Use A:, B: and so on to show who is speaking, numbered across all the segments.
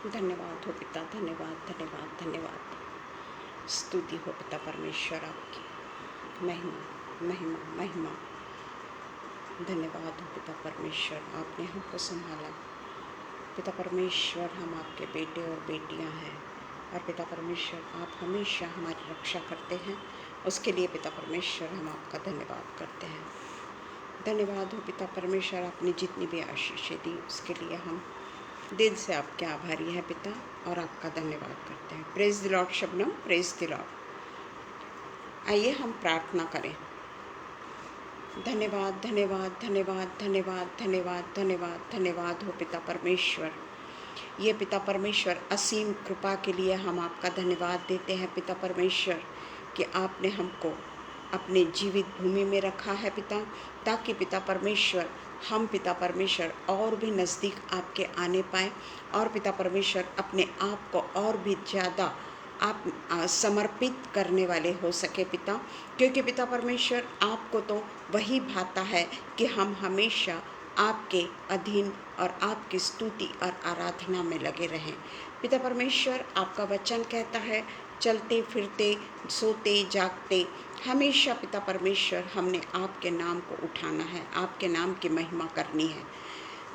A: धन्यवाद हो पिता, धन्यवाद धन्यवाद धन्यवाद। स्तुति हो पिता परमेश्वर आपकी, महिमा महिमा महिमा। धन्यवाद हो पिता परमेश्वर, आपने हमको संभाला। पिता परमेश्वर, हम आपके बेटे और बेटियां हैं, और पिता परमेश्वर आप हमेशा हमारी रक्षा करते हैं। उसके लिए पिता परमेश्वर हम आपका धन्यवाद करते हैं। धन्यवाद हो पिता परमेश्वर, आपने जितनी भी आशीषें दी उसके लिए हम दिल से आपके आभारी हैं पिता, और आपका धन्यवाद करते हैं। Praise the Lord Shabnam, praise the Lord. आइए हम प्रार्थना करें। धन्यवाद धन्यवाद धन्यवाद धन्यवाद धन्यवाद धन्यवाद धन्यवाद हो पिता परमेश्वर। ये पिता परमेश्वर असीम कृपा के लिए हम आपका धन्यवाद देते हैं पिता परमेश्वर, कि आपने हमको अपने जीवित भूमि में रखा है पिता, ताकि पिता परमेश्वर हम पिता परमेश्वर और भी नज़दीक आपके आने पाए, और पिता परमेश्वर अपने आप को और भी ज़्यादा आप समर्पित करने वाले हो सके पिता, क्योंकि पिता परमेश्वर आपको तो वही भाता है कि हम हमेशा आपके अधीन और आपकी स्तुति और आराधना में लगे रहें। पिता परमेश्वर, आपका वचन कहता है, चलते फिरते सोते जागते हमेशा पिता परमेश्वर हमने आपके नाम को उठाना है, आपके नाम की महिमा करनी है।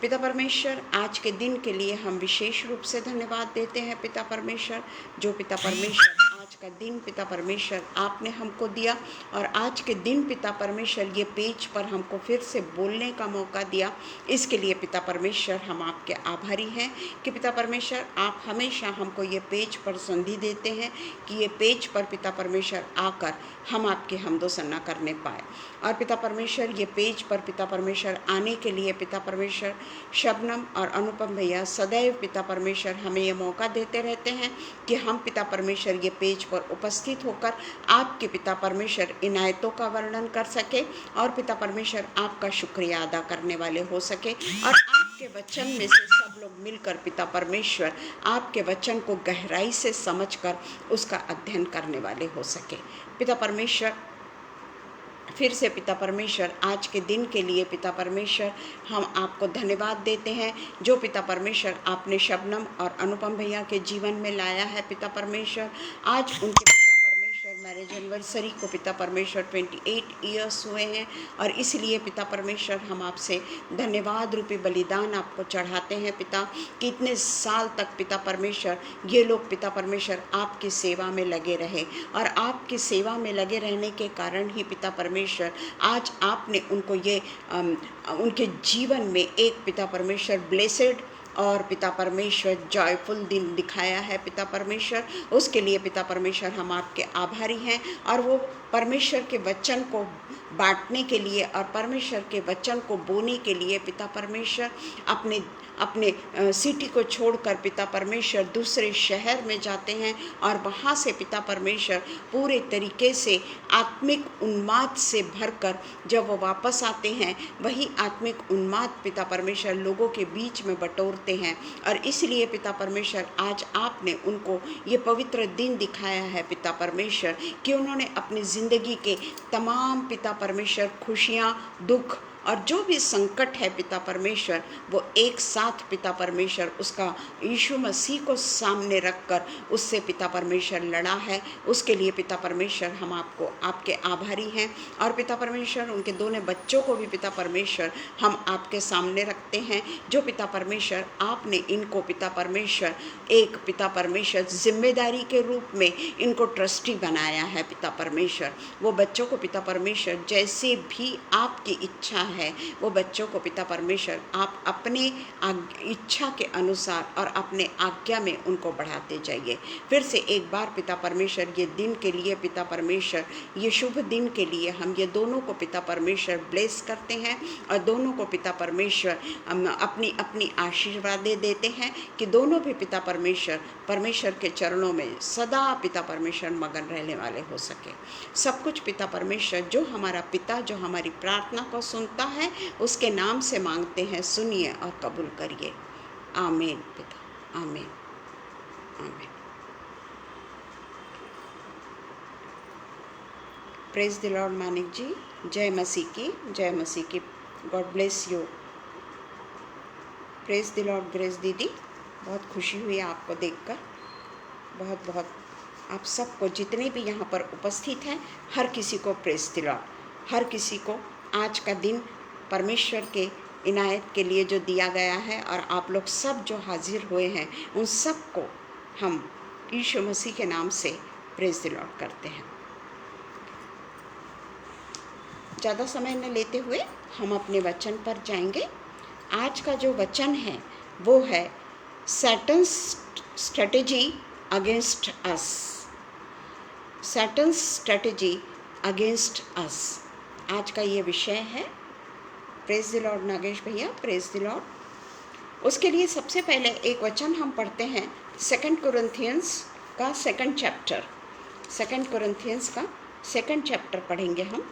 A: पिता परमेश्वर, आज के दिन के लिए हम विशेष रूप से धन्यवाद देते हैं पिता परमेश्वर, जो पिता परमेश्वर आज का दिन पिता परमेश्वर आपने हमको दिया, और आज के दिन पिता परमेश्वर ये पेज पर हमको फिर से बोलने का मौका दिया। इसके लिए पिता परमेश्वर हम आपके आभारी हैं कि पिता परमेश्वर आप हमेशा हमको ये पेज पर संधि देते हैं कि ये पेज पर पिता परमेश्वर आकर हम आपके हमदो सन्ना करने पाए। और पिता परमेश्वर ये पेज पर पिता परमेश्वर आने के लिए पिता परमेश्वर शबनम और अनुपम भैया सदैव पिता परमेश्वर हमें ये मौका देते रहते हैं कि हम पिता परमेश्वर ये पेज पर उपस्थित होकर आपके पिता परमेश्वर इनायतों का वर्णन कर सके, और पिता परमेश्वर आपका शुक्रिया अदा करने वाले हो सके, और आपके वचन में से सब लोग मिलकर पिता परमेश्वर आपके वचन को गहराई से समझकर उसका अध्ययन करने वाले हो सके। पिता परमेश्वर, फिर से पिता परमेश्वर आज के दिन के लिए पिता परमेश्वर हम आपको धन्यवाद देते हैं, जो पिता परमेश्वर आपने शबनम और अनुपम भैया के जीवन में लाया है पिता परमेश्वर। आज उनके पिता परमेश्वर मैरिज एनिवर्सरी को पिता परमेश्वर 28 ईयर्स हुए हैं, और इसलिए पिता परमेश्वर हम आपसे धन्यवाद रूपी बलिदान आपको चढ़ाते हैं पिता, कि इतने साल तक पिता परमेश्वर ये लोग पिता परमेश्वर आपकी सेवा में लगे रहे, और आपकी सेवा में लगे रहने के कारण ही पिता परमेश्वर आज आपने उनको ये उनके जीवन में एक पिता परमेश्वर ब्लेसेड और पिता परमेश्वर जॉयफुल दिन दिखाया है पिता परमेश्वर। उसके लिए पिता परमेश्वर हम आपके आभारी हैं, और वो परमेश्वर के वचन को बांटने के लिए और परमेश्वर के वचन को बोने के लिए पिता परमेश्वर अपने सिटी को छोड़कर पिता परमेश्वर दूसरे शहर में जाते हैं, और वहाँ से पिता परमेश्वर पूरे तरीके से आत्मिक उन्माद से भरकर जब वो वापस आते हैं, वही आत्मिक उन्माद पिता परमेश्वर लोगों के बीच में बटोरते हैं। और इसलिए पिता परमेश्वर आज आपने उनको ये पवित्र दिन दिखाया है पिता परमेश्वर, कि उन्होंने अपनी ज़िंदगी के तमाम पिता परमेश्वर खुशियाँ, दुख और जो भी संकट है पिता परमेश्वर, वो एक साथ पिता परमेश्वर उसका यीशु मसीह को सामने रखकर उससे पिता परमेश्वर लड़ा है। उसके लिए पिता परमेश्वर हम आपको आपके आभारी हैं, और पिता परमेश्वर उनके दोनों बच्चों को भी पिता परमेश्वर हम आपके सामने रखते हैं, जो पिता परमेश्वर आपने इनको पिता परमेश्वर एक पिता परमेश्वर जिम्मेदारी के रूप में इनको ट्रस्टी बनाया है पिता परमेश्वर। वो बच्चों को पिता परमेश्वर जैसे भी आपकी इच्छा है, वो बच्चों को पिता परमेश्वर आप अपने इच्छा के अनुसार और अपने आज्ञा में उनको बढ़ाते जाइए। फिर से एक बार पिता परमेश्वर ये दिन के लिए पिता परमेश्वर ये शुभ दिन के लिए हम ये दोनों को पिता परमेश्वर ब्लेस करते हैं, और दोनों को पिता परमेश्वर अपनी अपनी आशीर्वादें देते हैं, कि दोनों भी पिता परमेश्वर के चरणों में सदा पिता परमेश्वर मगन रहने वाले हो सके। सब कुछ पिता परमेश्वर जो हमारा पिता जो हमारी प्रार्थना को सुनता है, उसके नाम से मांगते हैं, सुनिए और कबूल करिए। आमीन पिता, आमीन आमीन। प्रेज द लॉर्ड मानिक जी, जय मसीह की, जय मसीह की। God bless you. Praise the Lord grace दीदी, बहुत खुशी हुई आपको देखकर। बहुत बहुत आप सबको, जितने भी यहाँ पर उपस्थित हैं, हर किसी को प्रेज द लॉर्ड। हर किसी को आज का दिन परमेश्वर के इनायत के लिए जो दिया गया है, और आप लोग सब जो हाजिर हुए हैं उन सब को हम यीशु मसीह के नाम से प्रेज द लॉर्ड करते हैं। ज़्यादा समय न लेते हुए हम अपने वचन पर जाएंगे। आज का जो वचन है वो है Satan's strategy against us. Satan's strategy against us, आज का ये विषय है। प्रेज द लॉर्ड नागेश भैया, प्रेज द लॉर्ड। उसके लिए सबसे पहले एक वचन हम पढ़ते हैं 2 कोरिन्थियंस का 2nd चैप्टर। 2 कोरिन्थियंस का 2nd चैप्टर पढ़ेंगे हम।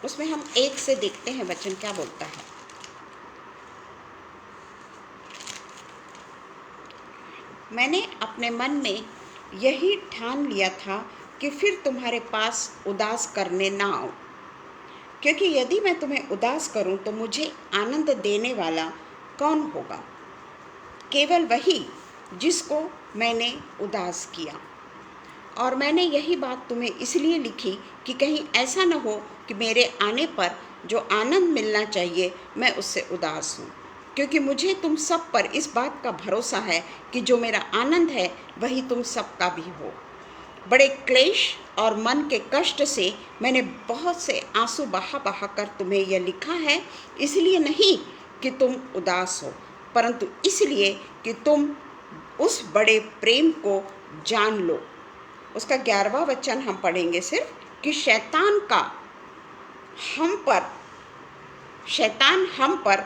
A: उसमें हम 1 से देखते हैं वचन क्या बोलता है। मैंने अपने मन में यही ठान लिया था कि फिर तुम्हारे पास उदास करने ना आऊं, क्योंकि यदि मैं तुम्हें उदास करूं तो मुझे आनंद देने वाला कौन होगा? केवल वही जिसको मैंने उदास किया। और मैंने यही बात तुम्हें इसलिए लिखी कि कहीं ऐसा न हो कि मेरे आने पर जो आनंद मिलना चाहिए मैं उससे उदास हूँ, क्योंकि मुझे तुम सब पर इस बात का भरोसा है कि जो मेरा आनंद है वही तुम सबका भी हो। बड़े क्लेश और मन के कष्ट से मैंने बहुत से आंसू बहा बहा कर तुम्हें यह लिखा है, इसलिए नहीं कि तुम उदास हो, परंतु इसलिए कि तुम उस बड़े प्रेम को जान लो। उसका 11वां वचन हम पढ़ेंगे सिर्फ, कि शैतान हम पर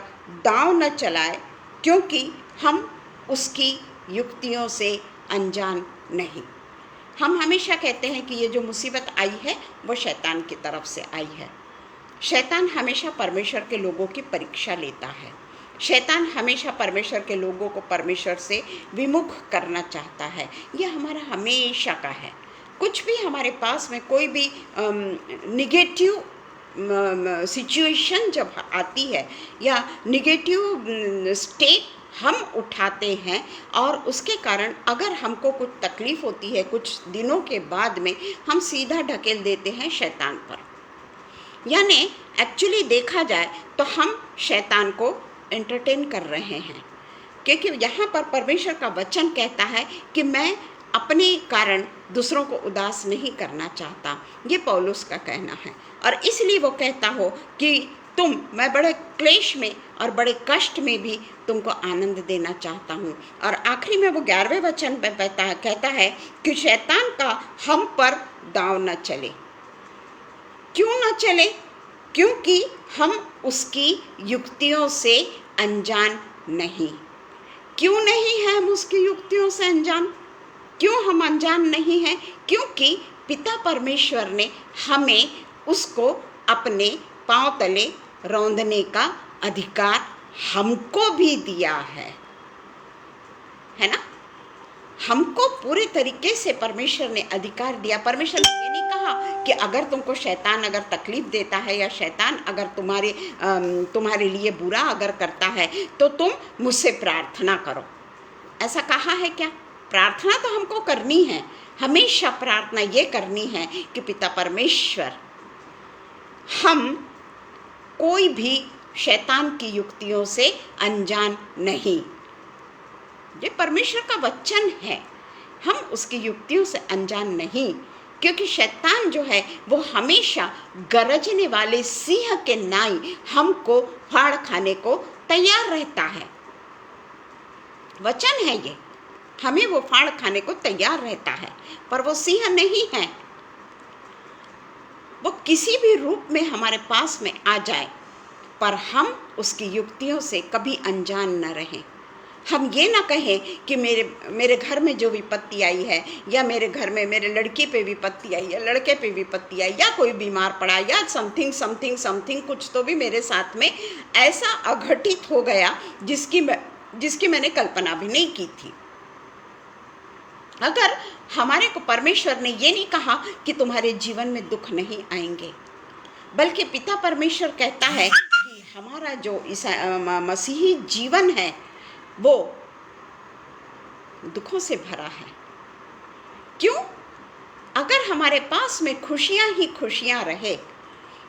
A: दांव न चलाए, क्योंकि हम उसकी युक्तियों से अनजान नहीं। हम हमेशा कहते हैं कि ये जो मुसीबत आई है वो शैतान की तरफ से आई है। शैतान हमेशा परमेश्वर के लोगों की परीक्षा लेता है। शैतान हमेशा परमेश्वर के लोगों को परमेश्वर से विमुख करना चाहता है। यह हमारा हमेशा का है। कुछ भी हमारे पास में कोई भी निगेटिव सिचुएशन जब आती है या निगेटिव स्टेट हम उठाते हैं, और उसके कारण अगर हमको कुछ तकलीफ़ होती है कुछ दिनों के बाद में, हम सीधा ढकेल देते हैं शैतान पर। यानी एक्चुअली देखा जाए तो हम शैतान को एंटरटेन कर रहे हैं, क्योंकि यहाँ पर परमेश्वर का वचन कहता है कि मैं अपने कारण दूसरों को उदास नहीं करना चाहता। ये पौलुस का कहना है, और इसलिए वो कहता हो कि मैं बड़े क्लेश में और बड़े कष्ट में भी तुमको आनंद देना चाहता हूँ। और आखिरी में वो 11वें वचन पर कहता है कि शैतान का हम पर दांव न चले। क्यों न चले? क्योंकि हम उसकी युक्तियों से अनजान नहीं। क्यों नहीं है हम उसकी युक्तियों से अनजान? क्यों हम अनजान नहीं हैं? क्योंकि पिता परमेश्वर ने हमें उसको अपने पांव तले रौंदने का अधिकार हमको भी दिया है ना? हमको पूरे तरीके से परमेश्वर ने अधिकार दिया। परमेश्वर ने ये नहीं कहा कि अगर तुमको शैतान अगर तकलीफ देता है या शैतान अगर तुम्हारे लिए बुरा अगर करता है तो तुम मुझसे प्रार्थना करो। ऐसा कहा है क्या? प्रार्थना तो हमको करनी है, हमेशा प्रार्थना ये करनी है कि पिता परमेश्वर हम कोई भी शैतान की युक्तियों से अनजान नहीं। ये परमेश्वर का वचन है, हम उसकी युक्तियों से अनजान नहीं, क्योंकि शैतान जो है वो हमेशा गरजने वाले सिंह के नाई हमको फाड़ खाने को तैयार रहता है। वचन है ये, हमें वो फाड़ खाने को तैयार रहता है, पर वो सिंह नहीं है। वो किसी भी रूप में हमारे पास में आ जाए, पर हम उसकी युक्तियों से कभी अनजान न रहें। हम ये ना कहें कि मेरे घर में जो विपत्ति आई है, या मेरे घर में मेरे लड़की पे विपत्ति आई या लड़के पे विपत्ति आई, या कोई बीमार पड़ा, या समथिंग कुछ तो भी मेरे साथ में ऐसा अघटित हो गया जिसकी मैंने कल्पना भी नहीं की थी। अगर हमारे को परमेश्वर ने ये नहीं कहा कि तुम्हारे जीवन में दुख नहीं आएंगे, बल्कि पिता परमेश्वर कहता है कि हमारा जो मसीही जीवन है वो दुखों से भरा है। क्यों? अगर हमारे पास में खुशियां ही खुशियां रहे,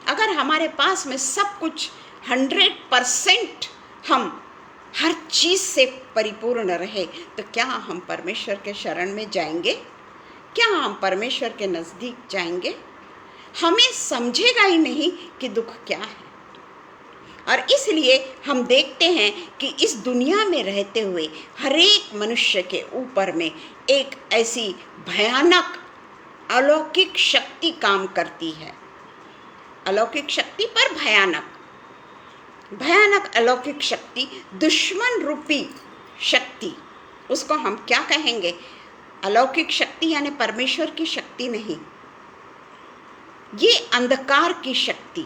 A: अगर हमारे पास में सब कुछ 100% हम हर चीज़ से परिपूर्ण रहे, तो क्या हम परमेश्वर के शरण में जाएंगे? क्या हम परमेश्वर के नज़दीक जाएंगे? हमें समझेगा ही नहीं कि दुख क्या है। और इसलिए हम देखते हैं कि इस दुनिया में रहते हुए हर एक मनुष्य के ऊपर में एक ऐसी भयानक अलौकिक शक्ति काम करती है। अलौकिक शक्ति पर भयानक अलौकिक शक्ति, दुश्मन रूपी शक्ति, उसको हम क्या कहेंगे? अलौकिक शक्ति यानी परमेश्वर की शक्ति नहीं, ये अंधकार की शक्ति,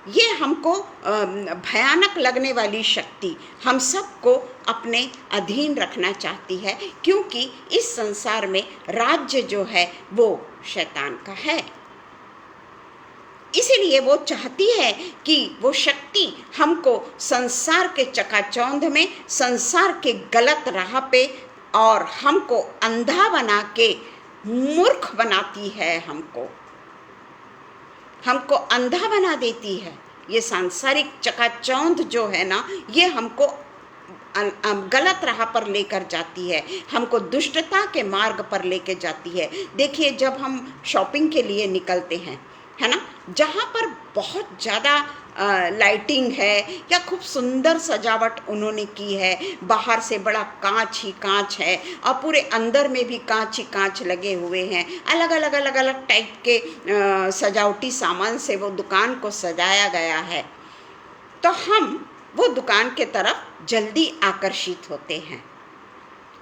A: ये हमको भयानक लगने वाली शक्ति हम सबको अपने अधीन रखना चाहती है, क्योंकि इस संसार में राज्य जो है वो शैतान का है। इसीलिए वो चाहती है कि वो शक्ति हमको संसार के चकाचौंध में, संसार के गलत राह पे और हमको अंधा बना के मूर्ख बनाती है, हमको अंधा बना देती है। ये सांसारिक चकाचौंध जो है ना, ये हमको गलत राह पर लेकर जाती है, हमको दुष्टता के मार्ग पर लेकर जाती है। देखिए, जब हम शॉपिंग के लिए निकलते हैं, है ना, जहाँ पर बहुत ज़्यादा लाइटिंग है या खूब सुंदर सजावट उन्होंने की है, बाहर से बड़ा कांच ही कांच है और पूरे अंदर में भी कांच ही कांच लगे हुए हैं, अलग अलग टाइप के सजावटी सामान से वो दुकान को सजाया गया है, तो हम वो दुकान के तरफ जल्दी आकर्षित होते हैं।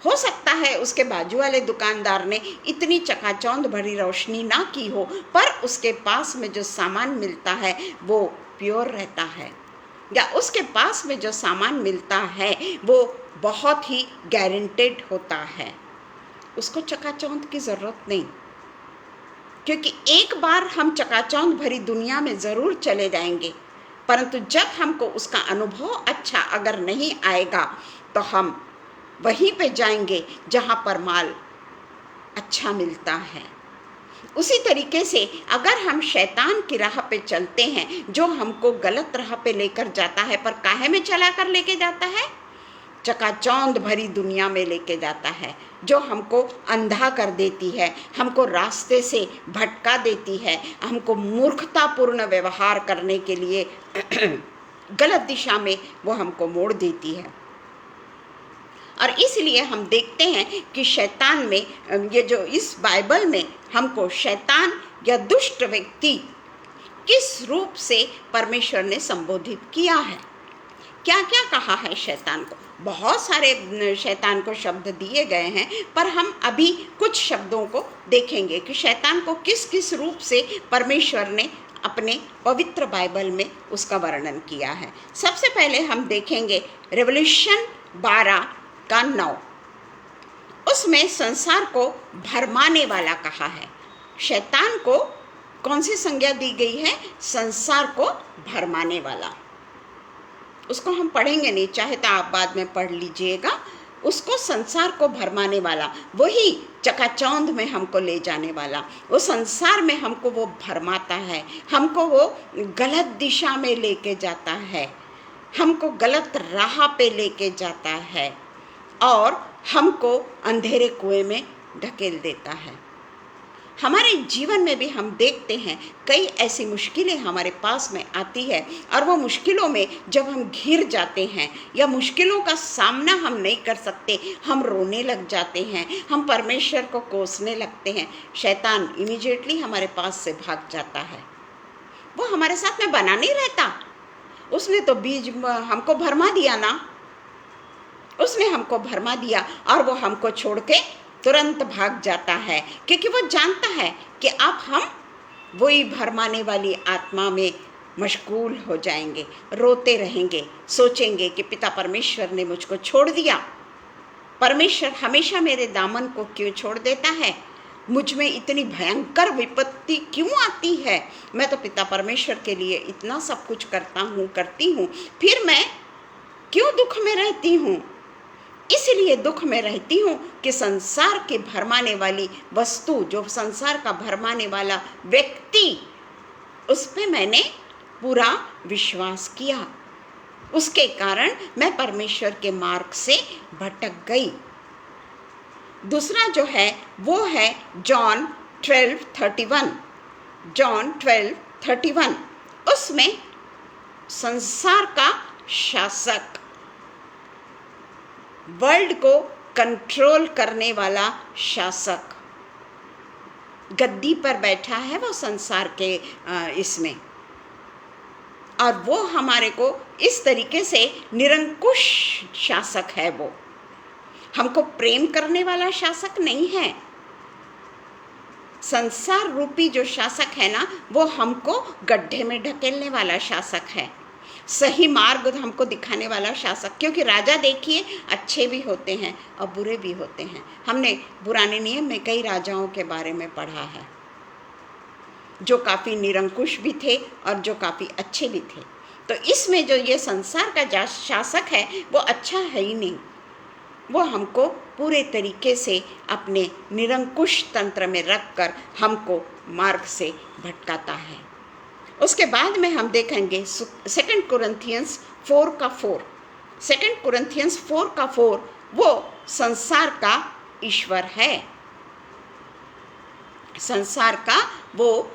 A: हो सकता है उसके बाजू वाले दुकानदार ने इतनी चकाचौंध भरी रोशनी ना की हो, पर उसके पास में जो सामान मिलता है वो प्योर रहता है, या उसके पास में जो सामान मिलता है वो बहुत ही गारंटेड होता है। उसको चकाचौंध की ज़रूरत नहीं, क्योंकि एक बार हम चकाचौंध भरी दुनिया में ज़रूर चले जाएंगे, परंतु जब हमको उसका अनुभव अच्छा अगर नहीं आएगा तो हम वहीं पे जाएंगे जहाँ पर माल अच्छा मिलता है। उसी तरीके से अगर हम शैतान की राह पे चलते हैं, जो हमको गलत राह पे लेकर जाता है, पर काहे में चला कर लेके जाता है? चकाचौंध भरी दुनिया में लेके जाता है, जो हमको अंधा कर देती है, हमको रास्ते से भटका देती है, हमको मूर्खतापूर्ण व्यवहार करने के लिए गलत दिशा में वो हमको मोड़ देती है। और इसलिए हम देखते हैं कि शैतान में, ये जो इस बाइबल में हमको शैतान या दुष्ट व्यक्ति किस रूप से परमेश्वर ने संबोधित किया है, क्या क्या कहा है शैतान को। बहुत सारे शैतान को शब्द दिए गए हैं, पर हम अभी कुछ शब्दों को देखेंगे कि शैतान को किस किस रूप से परमेश्वर ने अपने पवित्र बाइबल में उसका वर्णन किया है। सबसे पहले हम देखेंगे रेवल्यूशन 12:9। उसमें संसार को भरमाने वाला कहा है। शैतान को कौन सी संज्ञा दी गई है? संसार को भरमाने वाला। उसको हम पढ़ेंगे नहीं, चाहे तो आप बाद में पढ़ लीजिएगा। उसको संसार को भरमाने वाला, वही चकाचौंध में हमको ले जाने वाला, वो संसार में हमको वो भरमाता है, हमको वो गलत दिशा में लेके जाता है, हमको गलत राह पे लेके जाता है और हमको अंधेरे कुएं में ढकेल देता है। हमारे जीवन में भी हम देखते हैं कई ऐसी मुश्किलें हमारे पास में आती है, और वो मुश्किलों में जब हम घिर जाते हैं या मुश्किलों का सामना हम नहीं कर सकते, हम रोने लग जाते हैं, हम परमेश्वर को कोसने लगते हैं, शैतान इमीडिएटली हमारे पास से भाग जाता है। वो हमारे साथ में बना नहीं रहता। उसने तो बीज हमको भरमा दिया ना, उसने हमको भरमा दिया और वो हमको छोड़ के तुरंत भाग जाता है, क्योंकि वो जानता है कि अब हम वही भरमाने वाली आत्मा में मशगूल हो जाएंगे, रोते रहेंगे, सोचेंगे कि पिता परमेश्वर ने मुझको छोड़ दिया, परमेश्वर हमेशा मेरे दामन को क्यों छोड़ देता है। मुझ में इतनी भयंकर विपत्ति क्यों आती है? मैं तो पिता परमेश्वर के लिए इतना सब कुछ करती हूँ, फिर मैं क्यों दुख में रहती हूँ? इसलिए दुख में रहती हूँ कि संसार के भरमाने वाली वस्तु, जो संसार का भरमाने वाला व्यक्ति, उस पे मैंने पूरा विश्वास किया। उसके कारण मैं परमेश्वर के मार्ग से भटक गई। दूसरा जो है वो है जॉन 12:31। जॉन 12:31 उसमें संसार का शासक, वर्ल्ड को कंट्रोल करने वाला शासक गद्दी पर बैठा है, वो संसार के इसमें, और वो हमारे को इस तरीके से निरंकुश शासक है। वो हमको प्रेम करने वाला शासक नहीं है। संसार रूपी जो शासक है ना, वो हमको गड्ढे में ढकेलने वाला शासक है, सही मार्ग हमको दिखाने वाला शासक। क्योंकि राजा देखिए अच्छे भी होते हैं और बुरे भी होते हैं। हमने पुराने नियम में कई राजाओं के बारे में पढ़ा है, जो काफ़ी निरंकुश भी थे और जो काफ़ी अच्छे भी थे। तो इसमें जो ये संसार का शासक है वो अच्छा है ही नहीं। वो हमको पूरे तरीके से अपने निरंकुश तंत्र में रखकर हमको मार्ग से भटकाता है। उसके बाद में हम देखेंगे 2 कुरिन्थियंस 4:4। 2 कुरिन्थियंस 4:4 वो संसार का ईश्वर है। संसार का वो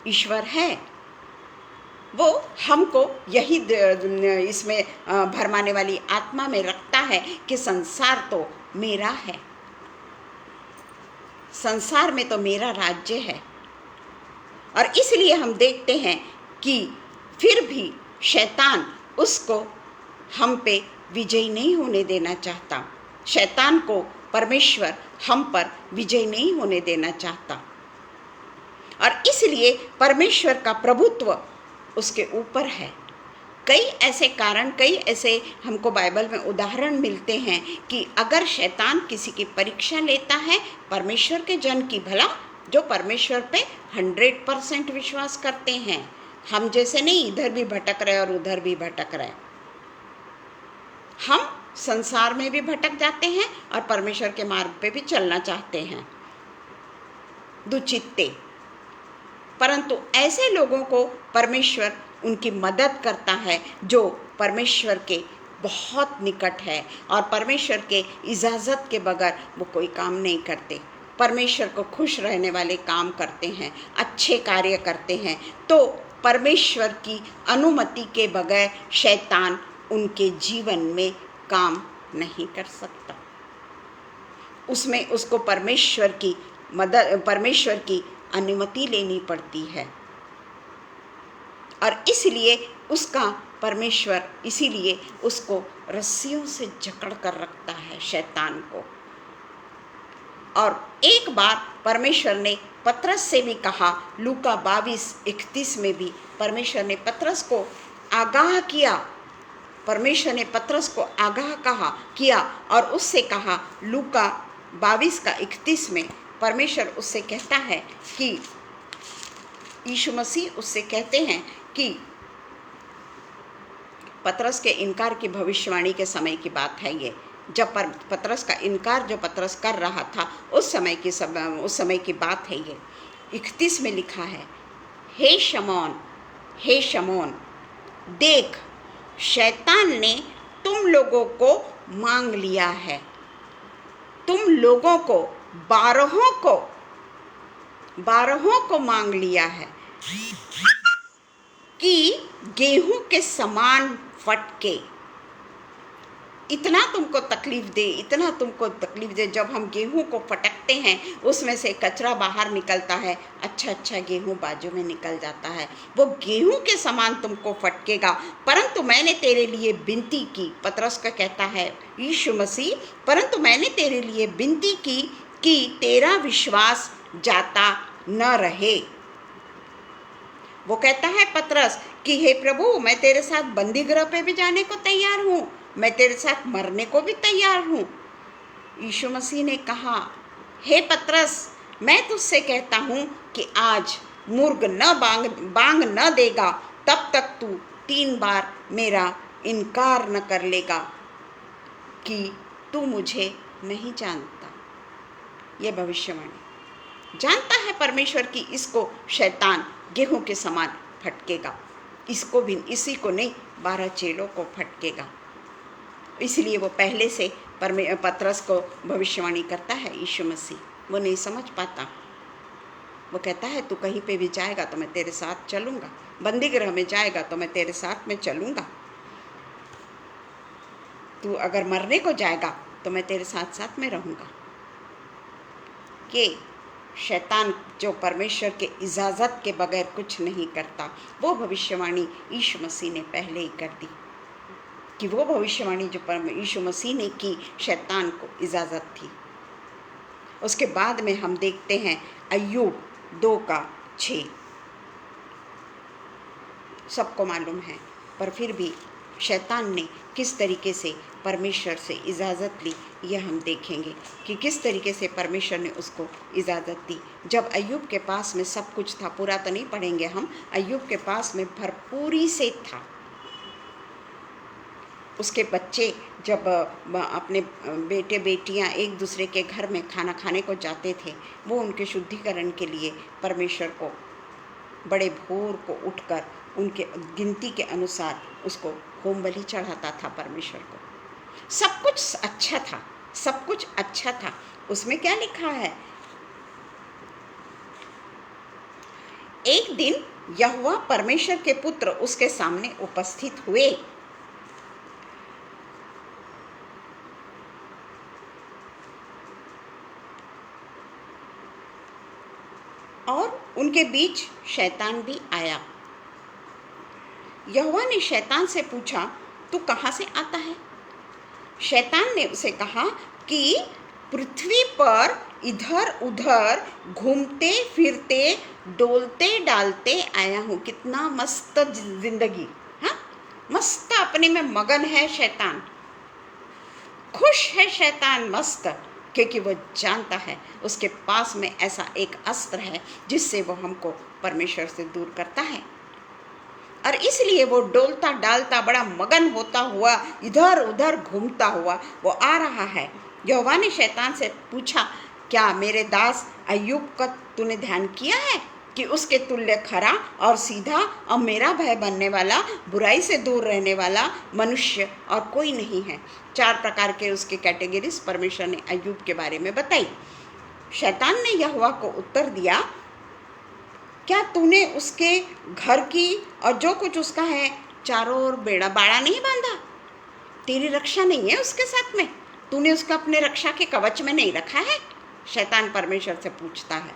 A: ईश्वर है। वो हमको यही इसमें भरमाने वाली आत्मा में रखता है कि संसार तो मेरा है, संसार में तो मेरा राज्य है। और इसलिए हम देखते हैं कि फिर भी शैतान उसको हम पे विजय नहीं होने देना चाहता। शैतान को परमेश्वर हम पर विजय नहीं होने देना चाहता, और इसलिए परमेश्वर का प्रभुत्व उसके ऊपर है। कई ऐसे कारण, कई ऐसे हमको बाइबल में उदाहरण मिलते हैं कि अगर शैतान किसी की परीक्षा लेता है परमेश्वर के जन की, भला जो परमेश्वर पे 100% विश्वास करते हैं, हम जैसे नहीं इधर भी भटक रहे और उधर भी भटक रहे। हम संसार में भी भटक जाते हैं और परमेश्वर के मार्ग पे भी चलना चाहते हैं, दुचित्ते। परंतु ऐसे लोगों को परमेश्वर उनकी मदद करता है जो परमेश्वर के बहुत निकट है और परमेश्वर के इजाज़त के बगैर वो कोई काम नहीं करते, परमेश्वर को खुश रहने वाले काम करते हैं, अच्छे कार्य करते हैं। तो परमेश्वर की अनुमति के बगैर शैतान उनके जीवन में काम नहीं कर सकता। उसमें उसको परमेश्वर की मदद, परमेश्वर की अनुमति लेनी पड़ती है, और इसलिए उसका परमेश्वर इसीलिए उसको रस्सियों से जकड़ कर रखता है शैतान को। और एक बार परमेश्वर ने पतरस से भी कहा, लूका 22:31 में भी परमेश्वर ने पतरस को आगाह किया। परमेश्वर ने पतरस को आगाह किया और उससे कहा, लूका 22:31 में परमेश्वर उससे कहता है कि यीशु मसीह उससे कहते हैं कि पतरस के इनकार की भविष्यवाणी के समय की बात है ये, जब पतरस का इनकार जो पतरस कर रहा था उस समय की बात है ये। 31 में लिखा है, हे शमौन, देख शैतान ने तुम लोगों को मांग लिया है, तुम लोगों को 12 को मांग लिया है कि गेहूं के समान फटके। इतना तुमको तकलीफ दे। जब हम गेहूं को फटकते हैं उसमें से कचरा बाहर निकलता है, अच्छा गेहूं बाजू में निकल जाता है, वो गेहूं के समान तुमको फटकेगा। परंतु मैंने तेरे लिए विनती की, पतरस का कहता है यीशु मसीह, परंतु मैंने तेरे लिए विनती की कि तेरा विश्वास जाता न रहे। वो कहता है पतरस कि हे प्रभु, मैं तेरे साथ बंदी गृह पे भी जाने को तैयार हूँ, मैं तेरे साथ मरने को भी तैयार हूँ। यीशु मसीह ने कहा, हे पतरस, मैं तुझसे कहता हूँ कि आज मुर्ग न बांग न देगा तब तक तू 3 बार मेरा इनकार न कर लेगा कि तू मुझे नहीं जानता। यह भविष्यवाणी। जानता है परमेश्वर कि इसको शैतान गेहूं के समान फटकेगा, इसको भी, इसी को नहीं 12 चेलों को फटकेगा। इसलिए वो पहले से पतरस को भविष्यवाणी करता है यीशु मसीह। वो नहीं समझ पाता। वो कहता है तू कहीं पे भी जाएगा तो मैं तेरे साथ चलूँगा, बंदीगृह में जाएगा तो मैं तेरे साथ में चलूँगा, तू अगर मरने को जाएगा तो मैं तेरे साथ साथ में रहूँगा। कि शैतान जो परमेश्वर के इजाज़त के बगैर कुछ नहीं करता, वो भविष्यवाणी यीशु मसीह ने पहले ही कर दी। कि वो भविष्यवाणी जो यीशु मसीह ने की, शैतान को इजाज़त थी। उसके बाद में हम देखते हैं अय्यूब 2:6। सबको मालूम है, पर फिर भी शैतान ने किस तरीके से परमेश्वर से इजाज़त ली, यह हम देखेंगे कि किस तरीके से परमेश्वर ने उसको इजाज़त दी। जब अय्यूब के पास में सब कुछ था, पूरा तो नहीं पढ़ेंगे हम, अय्यूब के पास में भरपूरी से था। उसके बच्चे जब अपने बेटे बेटियां एक दूसरे के घर में खाना खाने को जाते थे, वो उनके शुद्धिकरण के लिए परमेश्वर को बड़े भोर को उठकर उनके गिनती के अनुसार उसको होम बलि चढ़ाता था परमेश्वर को। सब कुछ अच्छा था, सब कुछ अच्छा था। उसमें क्या लिखा है? एक दिन यहोवा परमेश्वर के पुत्र उसके सामने उपस्थित हुए। और उनके बीच शैतान भी आया। यहोवा ने शैतान से पूछा, तू कहाँ से आता है? शैतान ने उसे कहा कि पृथ्वी पर इधर उधर घूमते फिरते डोलते डालते आया हूँ। कितना मस्त जिंदगी, हाँ, मस्त अपने में मगन है शैतान, खुश है शैतान, मस्त, क्योंकि वो जानता है उसके पास में ऐसा एक अस्त्र है जिससे वो हमको परमेश्वर से दूर करता है। और इसलिए वो डोलता डालता बड़ा मगन होता हुआ इधर उधर घूमता हुआ वो आ रहा है। यहोवा ने शैतान से पूछा, क्या मेरे दास अय्यूब का तूने ध्यान किया है कि उसके तुल्य खरा और सीधा और मेरा भय बनने वाला, बुराई से दूर रहने वाला मनुष्य और कोई नहीं है। 4 प्रकार के उसके कैटेगरीज परमेश्वर ने अय्यूब के बारे में बताई। शैतान ने यहोवा को उत्तर दिया, क्या तूने उसके घर की और जो कुछ उसका है चारों ओर बेड़ा बाड़ा नहीं बांधा? तेरी रक्षा नहीं है उसके साथ में? तूने उसको अपने रक्षा के कवच में नहीं रखा है? शैतान परमेश्वर से पूछता है।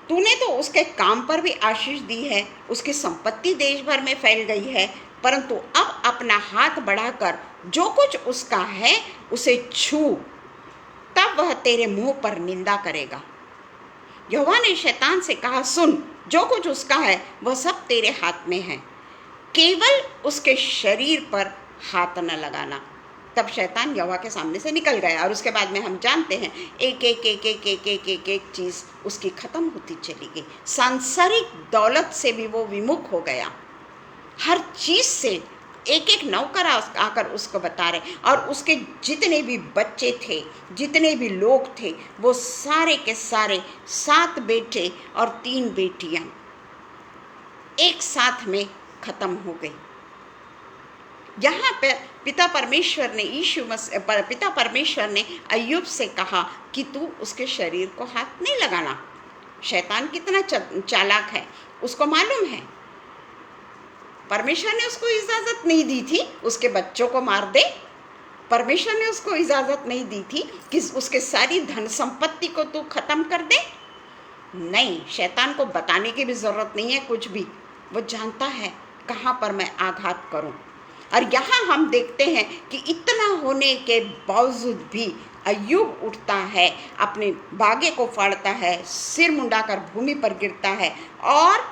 A: तूने तो उसके काम पर भी आशीष दी है, उसकी संपत्ति देश भर में फैल गई है, परंतु अब अपना हाथ बढ़ाकर जो कुछ उसका है उसे छू, तब वह तेरे मुंह पर निंदा करेगा। यहोवा ने शैतान से कहा, सुन, जो कुछ उसका है वह सब तेरे हाथ में है, केवल उसके शरीर पर हाथ न लगाना। तब शैतान यहोवा के सामने से निकल गया। और उसके बाद में हम जानते हैं एक एक एक एक एक एक एक एक चीज़ उसकी ख़त्म होती चली गई। सांसारिक दौलत से भी वो विमुख हो गया, हर चीज़ से। एक एक नौकर आकर उसको बता रहे, और उसके जितने भी बच्चे थे, जितने भी लोग थे, वो सारे के सारे 7 बेटे और 3 बेटियां एक साथ में ख़त्म हो गई। यहाँ पर पिता परमेश्वर ने अय्यूब से कहा कि तू उसके शरीर को हाथ नहीं लगाना। शैतान कितना चालाक है, उसको मालूम है परमेश्वर ने उसको इजाज़त नहीं दी थी उसके बच्चों को मार दे। परमेश्वर ने उसको इजाज़त नहीं दी थी कि उसके सारी धन संपत्ति को तू खत्म कर दे। नहीं, शैतान को बताने की भी ज़रूरत नहीं है कुछ भी, वो जानता है कहाँ पर मैं आघात करूँ। और यहाँ हम देखते हैं कि इतना होने के बावजूद भी अय्यूब उठता है, अपने बागे को फाड़ता है, सिर मुंडाकर भूमि पर गिरता है और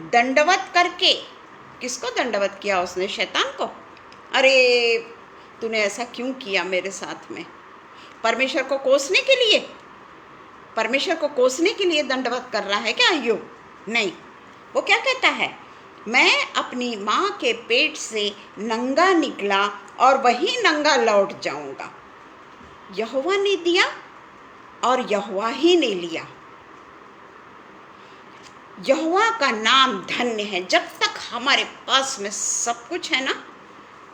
A: दंडवत करके, किसको दंडवत किया उसने? शैतान को। अरे तूने ऐसा क्यों किया मेरे साथ में? परमेश्वर को कोसने के लिए? परमेश्वर को कोसने के लिए दंडवत कर रहा है क्या अय्यूब? नहीं, वो क्या कहता है, मैं अपनी माँ के पेट से नंगा निकला और वही नंगा लौट जाऊंगा। यहोवा ने दिया और यहोवा ही ने लिया। यहोवा का नाम धन्य है। जब तक हमारे पास में सब कुछ है ना,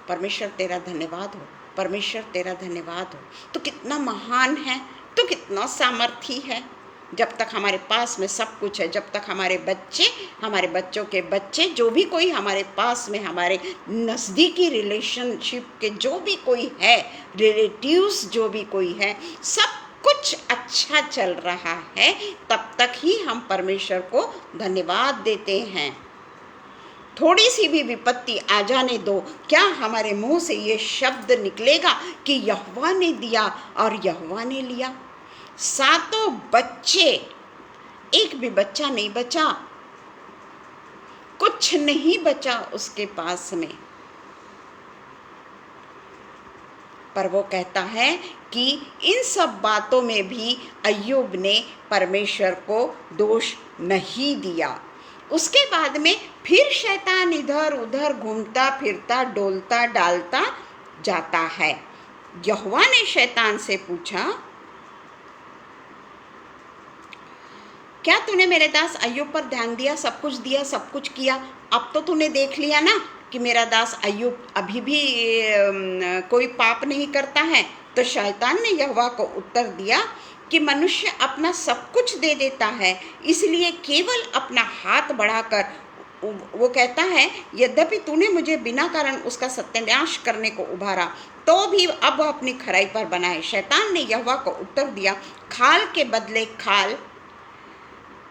A: परमेश्वर तेरा धन्यवाद हो, परमेश्वर तेरा धन्यवाद हो। तो कितना महान है, तो कितना सामर्थी है। जब तक हमारे पास में सब कुछ है, जब तक हमारे बच्चे, हमारे बच्चों के बच्चे, जो भी कोई हमारे पास में, हमारे नज़दीकी रिलेशनशिप के जो भी कोई है, रिलेटिव्स जो भी कोई है, सब कुछ अच्छा चल रहा है, तब तक ही हम परमेश्वर को धन्यवाद देते हैं। थोड़ी सी भी विपत्ति आ जाने दो, क्या हमारे मुंह से ये शब्द निकलेगा कि यहोवा ने दिया और यहोवा ने लिया? 7 बच्चे, एक भी बच्चा नहीं बचा, कुछ नहीं बचा उसके पास में। पर वो कहता है कि इन सब बातों में भी अय्यूब ने परमेश्वर को दोष नहीं दिया। उसके बाद में फिर शैतान इधर उधर घूमता फिरता डोलता डालता जाता है। यहोवा ने शैतान से पूछा, क्या तूने मेरे दास अय्यूब पर ध्यान दिया, सब कुछ दिया, सब कुछ किया? अब तो तूने देख लिया ना कि मेरा दास अय्यूब अभी भी कोई पाप नहीं करता है। तो शैतान ने यहोवा को उत्तर दिया कि मनुष्य अपना सब कुछ दे देता है, इसलिए केवल अपना हाथ बढ़ाकर वो कहता है, यद्यपि तूने मुझे बिना कारण उसका सत्यानाश करने को उभारा, तो भी अब वह अपनी खराई पर बना है। शैतान ने यहोवा को उत्तर दिया, खाल के बदले खाल,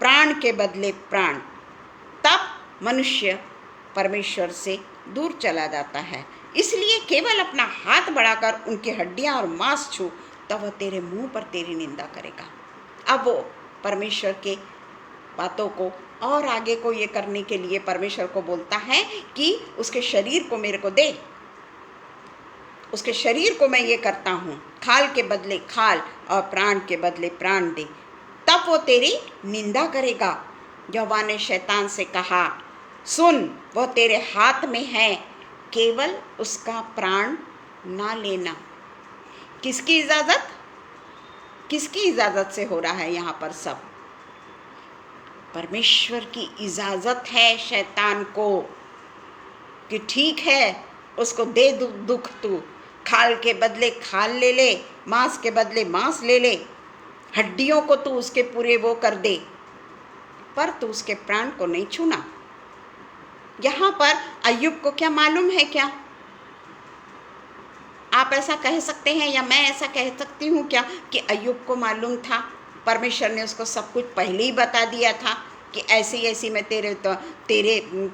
A: प्राण के बदले प्राण। तब मनुष्य परमेश्वर से दूर चला जाता है, इसलिए केवल अपना हाथ बढ़ाकर उनकी हड्डियां और मांस छू, तब वह तेरे मुंह पर तेरी निंदा करेगा। अब वो परमेश्वर के बातों को और आगे को ये करने के लिए परमेश्वर को बोलता है कि उसके शरीर को मेरे को दे, उसके शरीर को मैं ये करता हूँ, खाल के बदले खाल और प्राण के बदले प्राण दे, तब वो तेरी निंदा करेगा। यहोवा ने शैतान से कहा, सुन, वह तेरे हाथ में है, केवल उसका प्राण ना लेना। किसकी इजाज़त? किसकी इजाज़त से हो रहा है यहाँ पर सब? परमेश्वर की इजाज़त है शैतान को कि ठीक है, उसको दे दुख, तू खाल के बदले खाल ले ले, मांस के बदले मांस ले ले, हड्डियों को तू उसके पूरे वो कर दे, पर तू उसके प्राण को नहीं छूना। यहाँ पर अय्यूब को क्या मालूम है क्या? आप ऐसा कह सकते हैं या मैं ऐसा कह सकती हूँ क्या कि अय्यूब को मालूम था? परमेश्वर ने उसको सब कुछ पहले ही बता दिया था कि ऐसी ऐसी मैं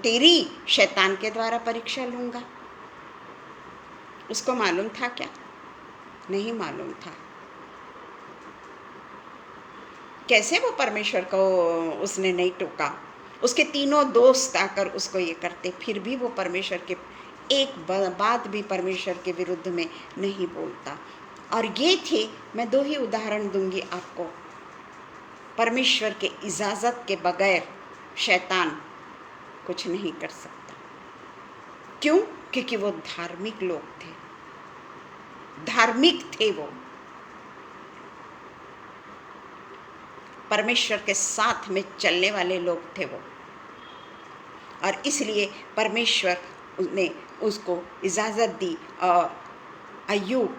A: तेरी शैतान के द्वारा परीक्षा लूँगा। उसको मालूम था क्या? नहीं मालूम था। कैसे वो परमेश्वर को उसने नहीं टोका? उसके तीनों दोस्त आकर उसको ये करते, फिर भी वो परमेश्वर के एक बात भी परमेश्वर के विरुद्ध में नहीं बोलता। और ये थे, मैं 2 ही उदाहरण दूंगी आपको। परमेश्वर के इजाज़त के बगैर शैतान कुछ नहीं कर सकता। क्यों? क्योंकि वो धार्मिक लोग थे, धार्मिक थे, वो परमेश्वर के साथ में चलने वाले लोग थे वो, और इसलिए परमेश्वर ने उसको इजाज़त दी और अय्यूब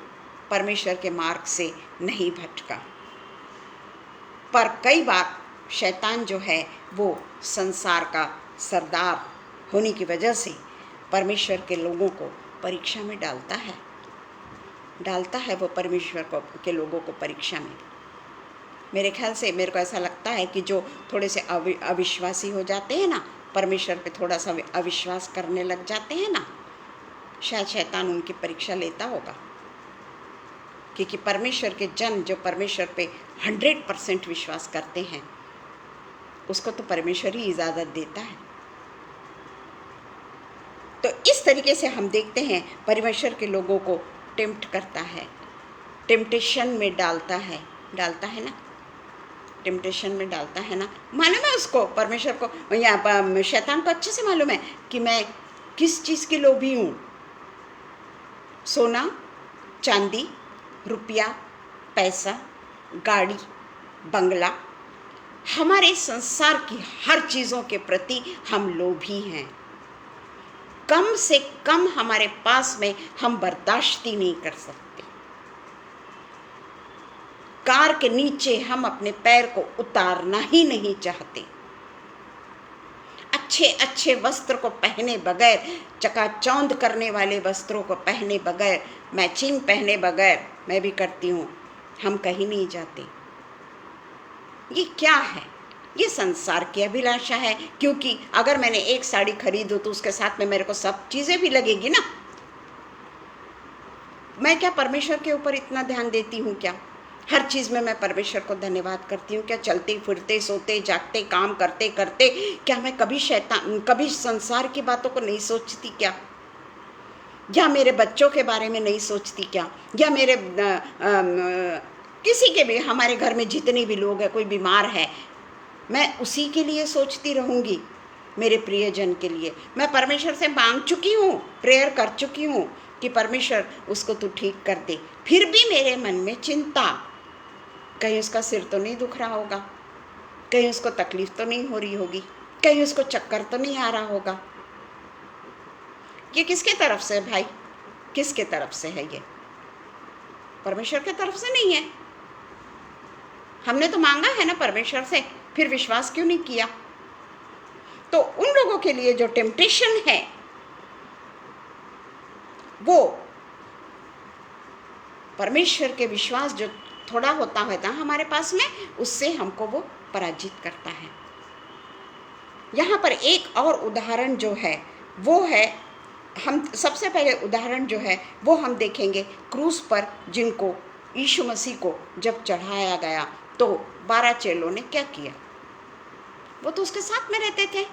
A: परमेश्वर के मार्ग से नहीं भटका। पर कई बार शैतान जो है वो संसार का सरदार होने की वजह से परमेश्वर के लोगों को परीक्षा में डालता है वो परमेश्वर के लोगों को परीक्षा में। मेरे ख्याल से, मेरे को ऐसा लगता है कि जो थोड़े से अविश्वासी हो जाते हैं ना, परमेश्वर पे थोड़ा सा अविश्वास करने लग जाते हैं ना, शायद शैतान उनकी परीक्षा लेता होगा। क्योंकि परमेश्वर के जन जो परमेश्वर पे 100% विश्वास करते हैं, उसको तो परमेश्वर ही इजाज़त देता है। तो इस तरीके से हम देखते हैं परमेश्वर के लोगों को टेम्प्ट करता है, टेम्पटेशन में डालता है ना। टेम्पटेशन में डालता है ना, मालूम है उसको, परमेश्वर को या शैतान को अच्छे से मालूम है कि मैं किस चीज़ की लोभी हूँ। सोना, चांदी, रुपया, पैसा, गाड़ी, बंगला, हमारे संसार की हर चीज़ों के प्रति हम लोभी हैं। कम से कम हमारे पास में हम बर्दाश्त ही नहीं कर सकते। कार के नीचे हम अपने पैर को उतारना ही नहीं चाहते। अच्छे अच्छे वस्त्र को पहने बगैर, चकाचौंध करने वाले वस्त्रों को पहने बगैर, मैचिंग पहने बगैर, मैं भी करती हूँ, हम कहीं नहीं जाते। ये क्या है? ये संसार की अभिलाषा है, क्योंकि अगर मैंने एक साड़ी खरीदूं तो उसके साथ में मेरे को सब चीज़ें भी लगेगी ना। मैं क्या परमेश्वर के ऊपर इतना ध्यान देती हूँ क्या? हर चीज़ में मैं परमेश्वर को धन्यवाद करती हूँ क्या? चलते फिरते, सोते जागते, काम करते करते क्या मैं कभी संसार की बातों को नहीं सोचती क्या? या मेरे बच्चों के बारे में नहीं सोचती क्या? या मेरे किसी के भी, हमारे घर में जितने भी लोग हैं, कोई बीमार है, मैं उसी के लिए सोचती रहूँगी, मेरे प्रियजन के लिए। मैं परमेश्वर से मांग चुकी हूँ, प्रेयर कर चुकी हूँ कि परमेश्वर उसको तू ठीक कर दे। फिर भी मेरे मन में चिंता, कहीं उसका सिर तो नहीं दुख रहा होगा, कहीं उसको तकलीफ तो नहीं हो रही होगी, कहीं उसको चक्कर तो नहीं आ रहा होगा। ये किसके तरफ से है भाई? किसके तरफ से है ये? परमेश्वर के तरफ से नहीं है। हमने तो मांगा है ना परमेश्वर से, फिर विश्वास क्यों नहीं किया? तो उन लोगों के लिए जो टेम्पटेशन है, वो परमेश्वर के विश्वास जो थोड़ा होता है ना हमारे पास में, उससे हमको वो पराजित करता है। यहाँ पर एक और उदाहरण जो है वो है, हम सबसे पहले उदाहरण जो है वो हम देखेंगे क्रूस पर, जिनको यीशु मसीह को जब चढ़ाया गया तो 12 चेलों ने क्या किया? वो तो उसके साथ में रहते थे,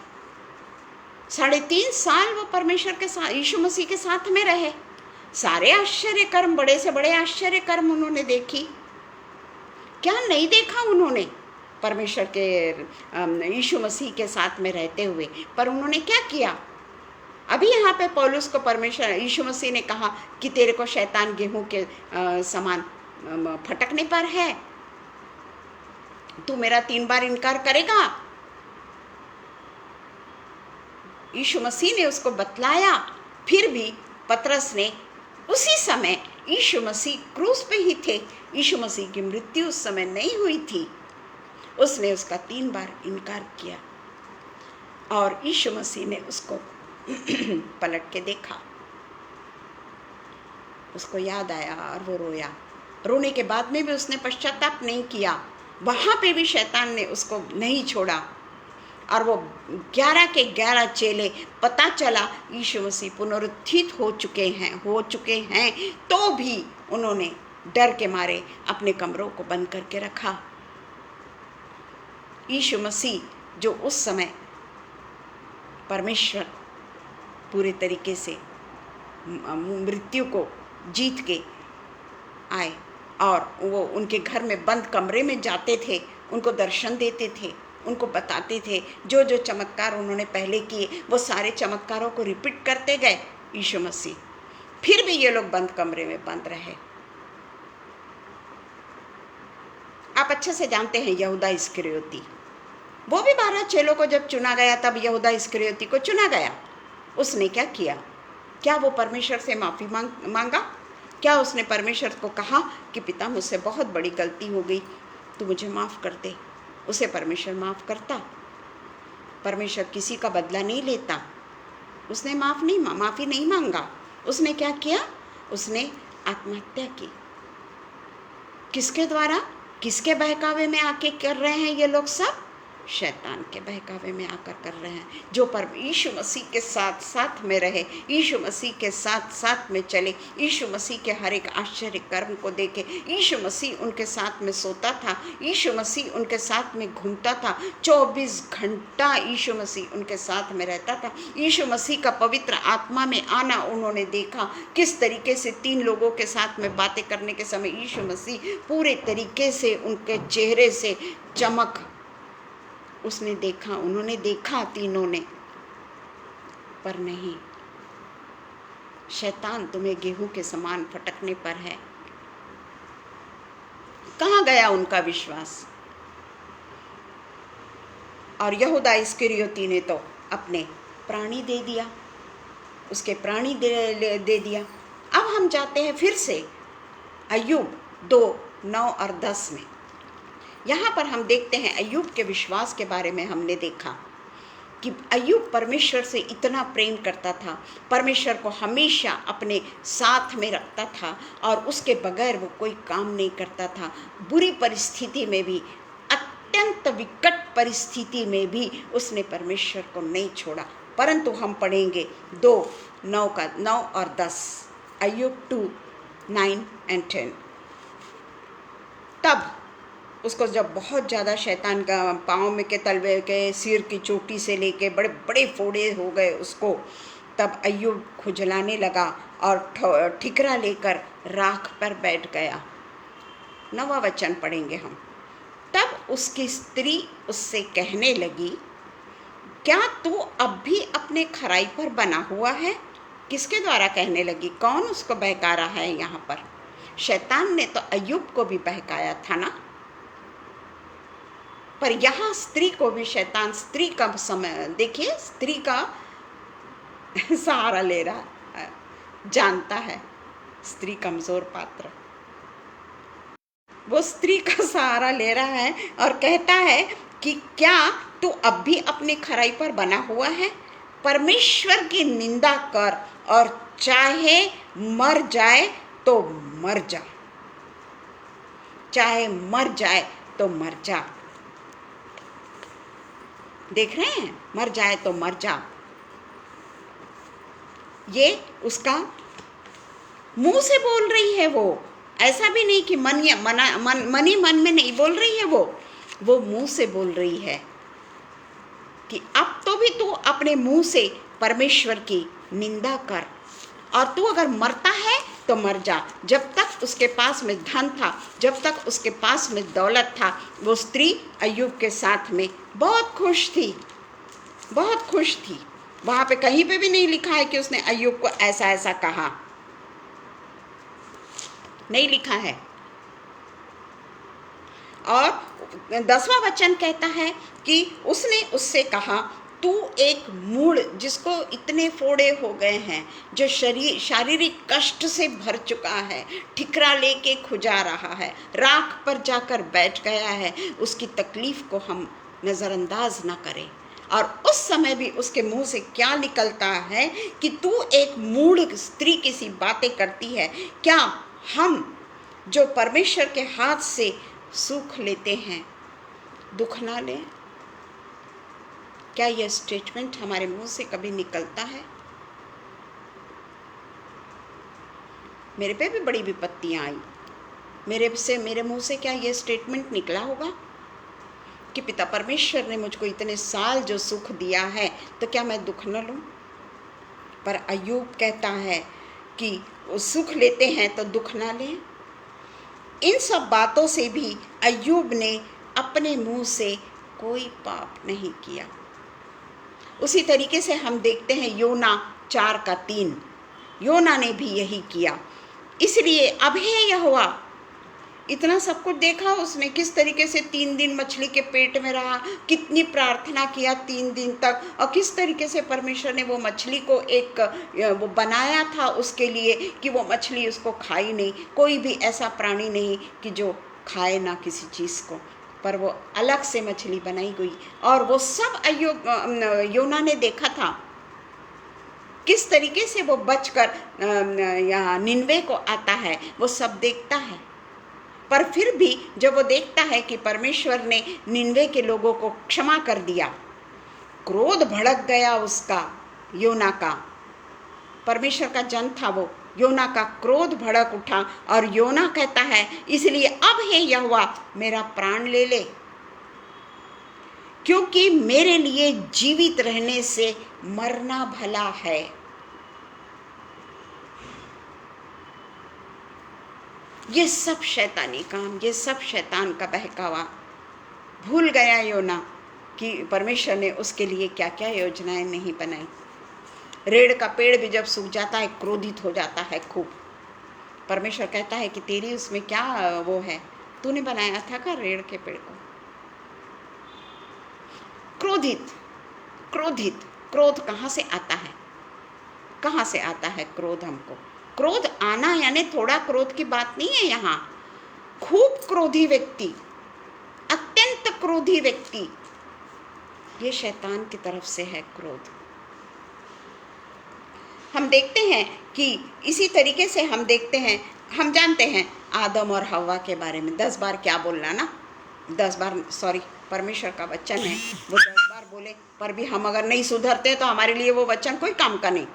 A: 3.5 साल वो परमेश्वर के साथ, यीशु मसीह के साथ में रहे। सारे आश्चर्य कर्म, बड़े से बड़े आश्चर्य कर्म उन्होंने देखी। क्या नहीं देखा उन्होंने परमेश्वर के, यीशु मसीह के साथ में रहते हुए? पर उन्होंने क्या किया? अभी यहाँ पे पौलुस को परमेश्वर, यीशु मसीह ने कहा कि तेरे को शैतान गेहूं के समान फटकने पर है, तू मेरा 3 बार इनकार करेगा। यीशु मसीह ने उसको बतलाया, फिर भी पतरस ने उसी समय, यीशु मसीह क्रूस पे ही थे, यीशु मसीह की मृत्यु उस समय नहीं हुई थी, उसने उसका 3 बार इनकार किया। और यीशु मसीह ने उसको पलट के देखा, उसको याद आया और वो रोया। रोने के बाद में भी उसने पश्चाताप नहीं किया। वहाँ पे भी शैतान ने उसको नहीं छोड़ा। और वो 11 के 11 चेले, पता चला यीशु मसीह पुनरुत्थित हो चुके हैं, तो भी उन्होंने डर के मारे अपने कमरों को बंद करके रखा। यीशु मसीह जो उस समय परमेश्वर पूरे तरीके से मृत्यु को जीत के आए, और वो उनके घर में बंद कमरे में जाते थे, उनको दर्शन देते थे, उनको बताते थे, जो जो चमत्कार उन्होंने पहले किए वो सारे चमत्कारों को रिपीट करते गए यीशु मसीह। फिर भी ये लोग बंद कमरे में बंद रहे। आप अच्छे से जानते हैं यहूदा इस्करियोती, वो भी 12 चेलों को जब चुना गया तब यहूदा इस्करियोती को चुना गया। उसने क्या किया? क्या वो परमेश्वर से माफ़ी मांगा? क्या उसने परमेश्वर को कहा कि पिता मुझसे बहुत बड़ी गलती हो गई, तू मुझे माफ़ कर दे? उसे परमेश्वर माफ़ करता। परमेश्वर किसी का बदला नहीं लेता। उसने माफ़ी नहीं मांगा। उसने क्या किया? उसने आत्महत्या की। किसके द्वारा, किसके बहकावे में आके कर रहे हैं ये लोग सब? शैतान के बहकावे में आकर कर रहे हैं। जो पर यीशु मसीह के साथ साथ में रहे, यीशु मसीह के साथ साथ में चले, यीशु मसीह के हर एक आश्चर्य कर्म को देखे, यीशु मसीह उनके साथ में सोता था, यीशु मसीह उनके साथ में घूमता था, 24 घंटा यीशु मसीह उनके साथ में रहता था। यीशु मसीह का पवित्र आत्मा में आना उन्होंने देखा। किस तरीके से 3 लोगों के साथ में बातें करने के समय यीशु मसीह पूरे तरीके से उनके चेहरे से चमक उसने देखा, उन्होंने देखा तीनों ने। पर नहीं, शैतान तुम्हें गेहूं के समान फटकने पर है। कहाँ गया उनका विश्वास? और यहूदा इस्करियोती ने तो अपने प्राणी दे दिया, उसके प्राणी दे दिया। अब हम जाते हैं फिर से अय्यूब 2:9 और 10 में। यहाँ पर हम देखते हैं अय्यूब के विश्वास के बारे में। हमने देखा कि अय्यूब परमेश्वर से इतना प्रेम करता था, परमेश्वर को हमेशा अपने साथ में रखता था और उसके बगैर वो कोई काम नहीं करता था। बुरी परिस्थिति में भी, अत्यंत विकट परिस्थिति में भी उसने परमेश्वर को नहीं छोड़ा। परंतु हम पढ़ेंगे 2:9 और 10, अय्यूब 2:9 और 10। तब उसको जब बहुत ज़्यादा शैतान का पाँव में के तलवे के सिर की चोटी से लेके बड़े बड़े फोड़े हो गए उसको, तब अय्यूब खुजलाने लगा और ठिकरा लेकर राख पर बैठ गया। 9वां वचन पढ़ेंगे हम। तब उसकी स्त्री उससे कहने लगी, क्या तू अब भी अपने खराई पर बना हुआ है? किसके द्वारा कहने लगी? कौन उसको बहका रहा है यहाँ पर? शैतान ने तो अय्यूब को भी बहकाया था ना। पर यहाँ स्त्री को भी शैतान, स्त्री का समय देखिए, स्त्री का सहारा ले रहा है। जानता है स्त्री कमजोर पात्र, वो स्त्री का सहारा ले रहा है और कहता है कि क्या तू अब भी अपने खराई पर बना हुआ है? परमेश्वर की निंदा कर और चाहे मर जाए तो मर जा, चाहे मर जाए तो मर जा। देख रहे हैं, मर जाए तो मर जा। ये उसका मुंह से बोल रही है। वो ऐसा भी नहीं कि मन ही मन में नहीं बोल रही है, वो मुंह से बोल रही है कि अब तो भी तू अपने मुंह से परमेश्वर की निंदा कर और तू अगर मरता है तो मर जा। जब तक उसके पास में धन था, जब तक उसके पास में दौलत था, वो स्त्री अय्यूब के साथ में बहुत खुश थी, बहुत खुश थी। वहाँ पे कहीं पे भी नहीं लिखा है कि उसने अय्यूब को ऐसा ऐसा कहा, नहीं लिखा है। और 10वां वचन कहता है कि उसने उससे कहा, तू एक मूढ़ जिसको इतने फोड़े हो गए हैं, जो शारीरिक कष्ट से भर चुका है, ठिकरा लेके खुजा रहा है, राख पर जाकर बैठ गया है, उसकी तकलीफ को हम नज़रअंदाज ना करें। और उस समय भी उसके मुंह से क्या निकलता है कि तू एक मूढ़ स्त्री की सी बातें करती है। क्या हम जो परमेश्वर के हाथ से सुख लेते हैं दुख ना लें? क्या यह स्टेटमेंट हमारे मुंह से कभी निकलता है? मेरे पे भी बड़ी विपत्तियां आई, मेरे मुंह से क्या यह स्टेटमेंट निकला होगा कि पिता परमेश्वर ने मुझको इतने साल जो सुख दिया है तो क्या मैं दुख न लूं? पर अय्यूब कहता है कि सुख लेते हैं तो दुख ना लें। इन सब बातों से भी अय्यूब ने अपने मुंह से कोई पाप नहीं किया। उसी तरीके से हम देखते हैं योना 4:3, योना ने भी यही किया। इसलिए अब हे यहोवा, इतना सब कुछ देखा उसने, किस तरीके से 3 दिन मछली के पेट में रहा, कितनी प्रार्थना किया 3 दिन तक, और किस तरीके से परमेश्वर ने वो मछली को वो बनाया था उसके लिए कि वो मछली उसको खाई नहीं। कोई भी ऐसा प्राणी नहीं कि जो खाए ना किसी चीज़ को, पर वो अलग से मछली बनाई गई। और वो सब योना ने देखा था किस तरीके से वो बचकर यहाँ निनवे को आता है, वो सब देखता है। पर फिर भी जब वो देखता है कि परमेश्वर ने निन्वे के लोगों को क्षमा कर दिया, क्रोध भड़क गया उसका, योना का, परमेश्वर का जन था वो, योना का क्रोध भड़क उठा और योना कहता है इसलिए अब हे यहोवा मेरा प्राण ले ले, क्योंकि मेरे लिए जीवित रहने से मरना भला है। ये सब शैतानी काम, ये सब शैतान का बहकावा। भूल गया योना कि परमेश्वर ने उसके लिए क्या क्या योजनाएं नहीं बनाई। रेड़ का पेड़ भी जब सूख जाता है क्रोधित हो जाता है खूब। परमेश्वर कहता है कि तेरी उसमें क्या वो है, तूने बनाया था क्या रेड़ के पेड़ को? क्रोधित क्रोधित क्रोध कहाँ से आता है? कहाँ से आता है क्रोध? हमको क्रोध आना यानी थोड़ा क्रोध की बात नहीं है यहाँ। खूब क्रोधी व्यक्ति, अत्यंत क्रोधी व्यक्ति, ये शैतान की तरफ से है क्रोध। हम देखते हैं कि इसी तरीके से हम देखते हैं, हम जानते हैं आदम और हव्वा के बारे में 10 बार क्या बोलना ना, 10 बार सॉरी परमेश्वर का वचन है, वो 10 बार बोले, पर भी हम अगर नहीं सुधरते तो हमारे लिए वो वचन कोई काम का नहीं।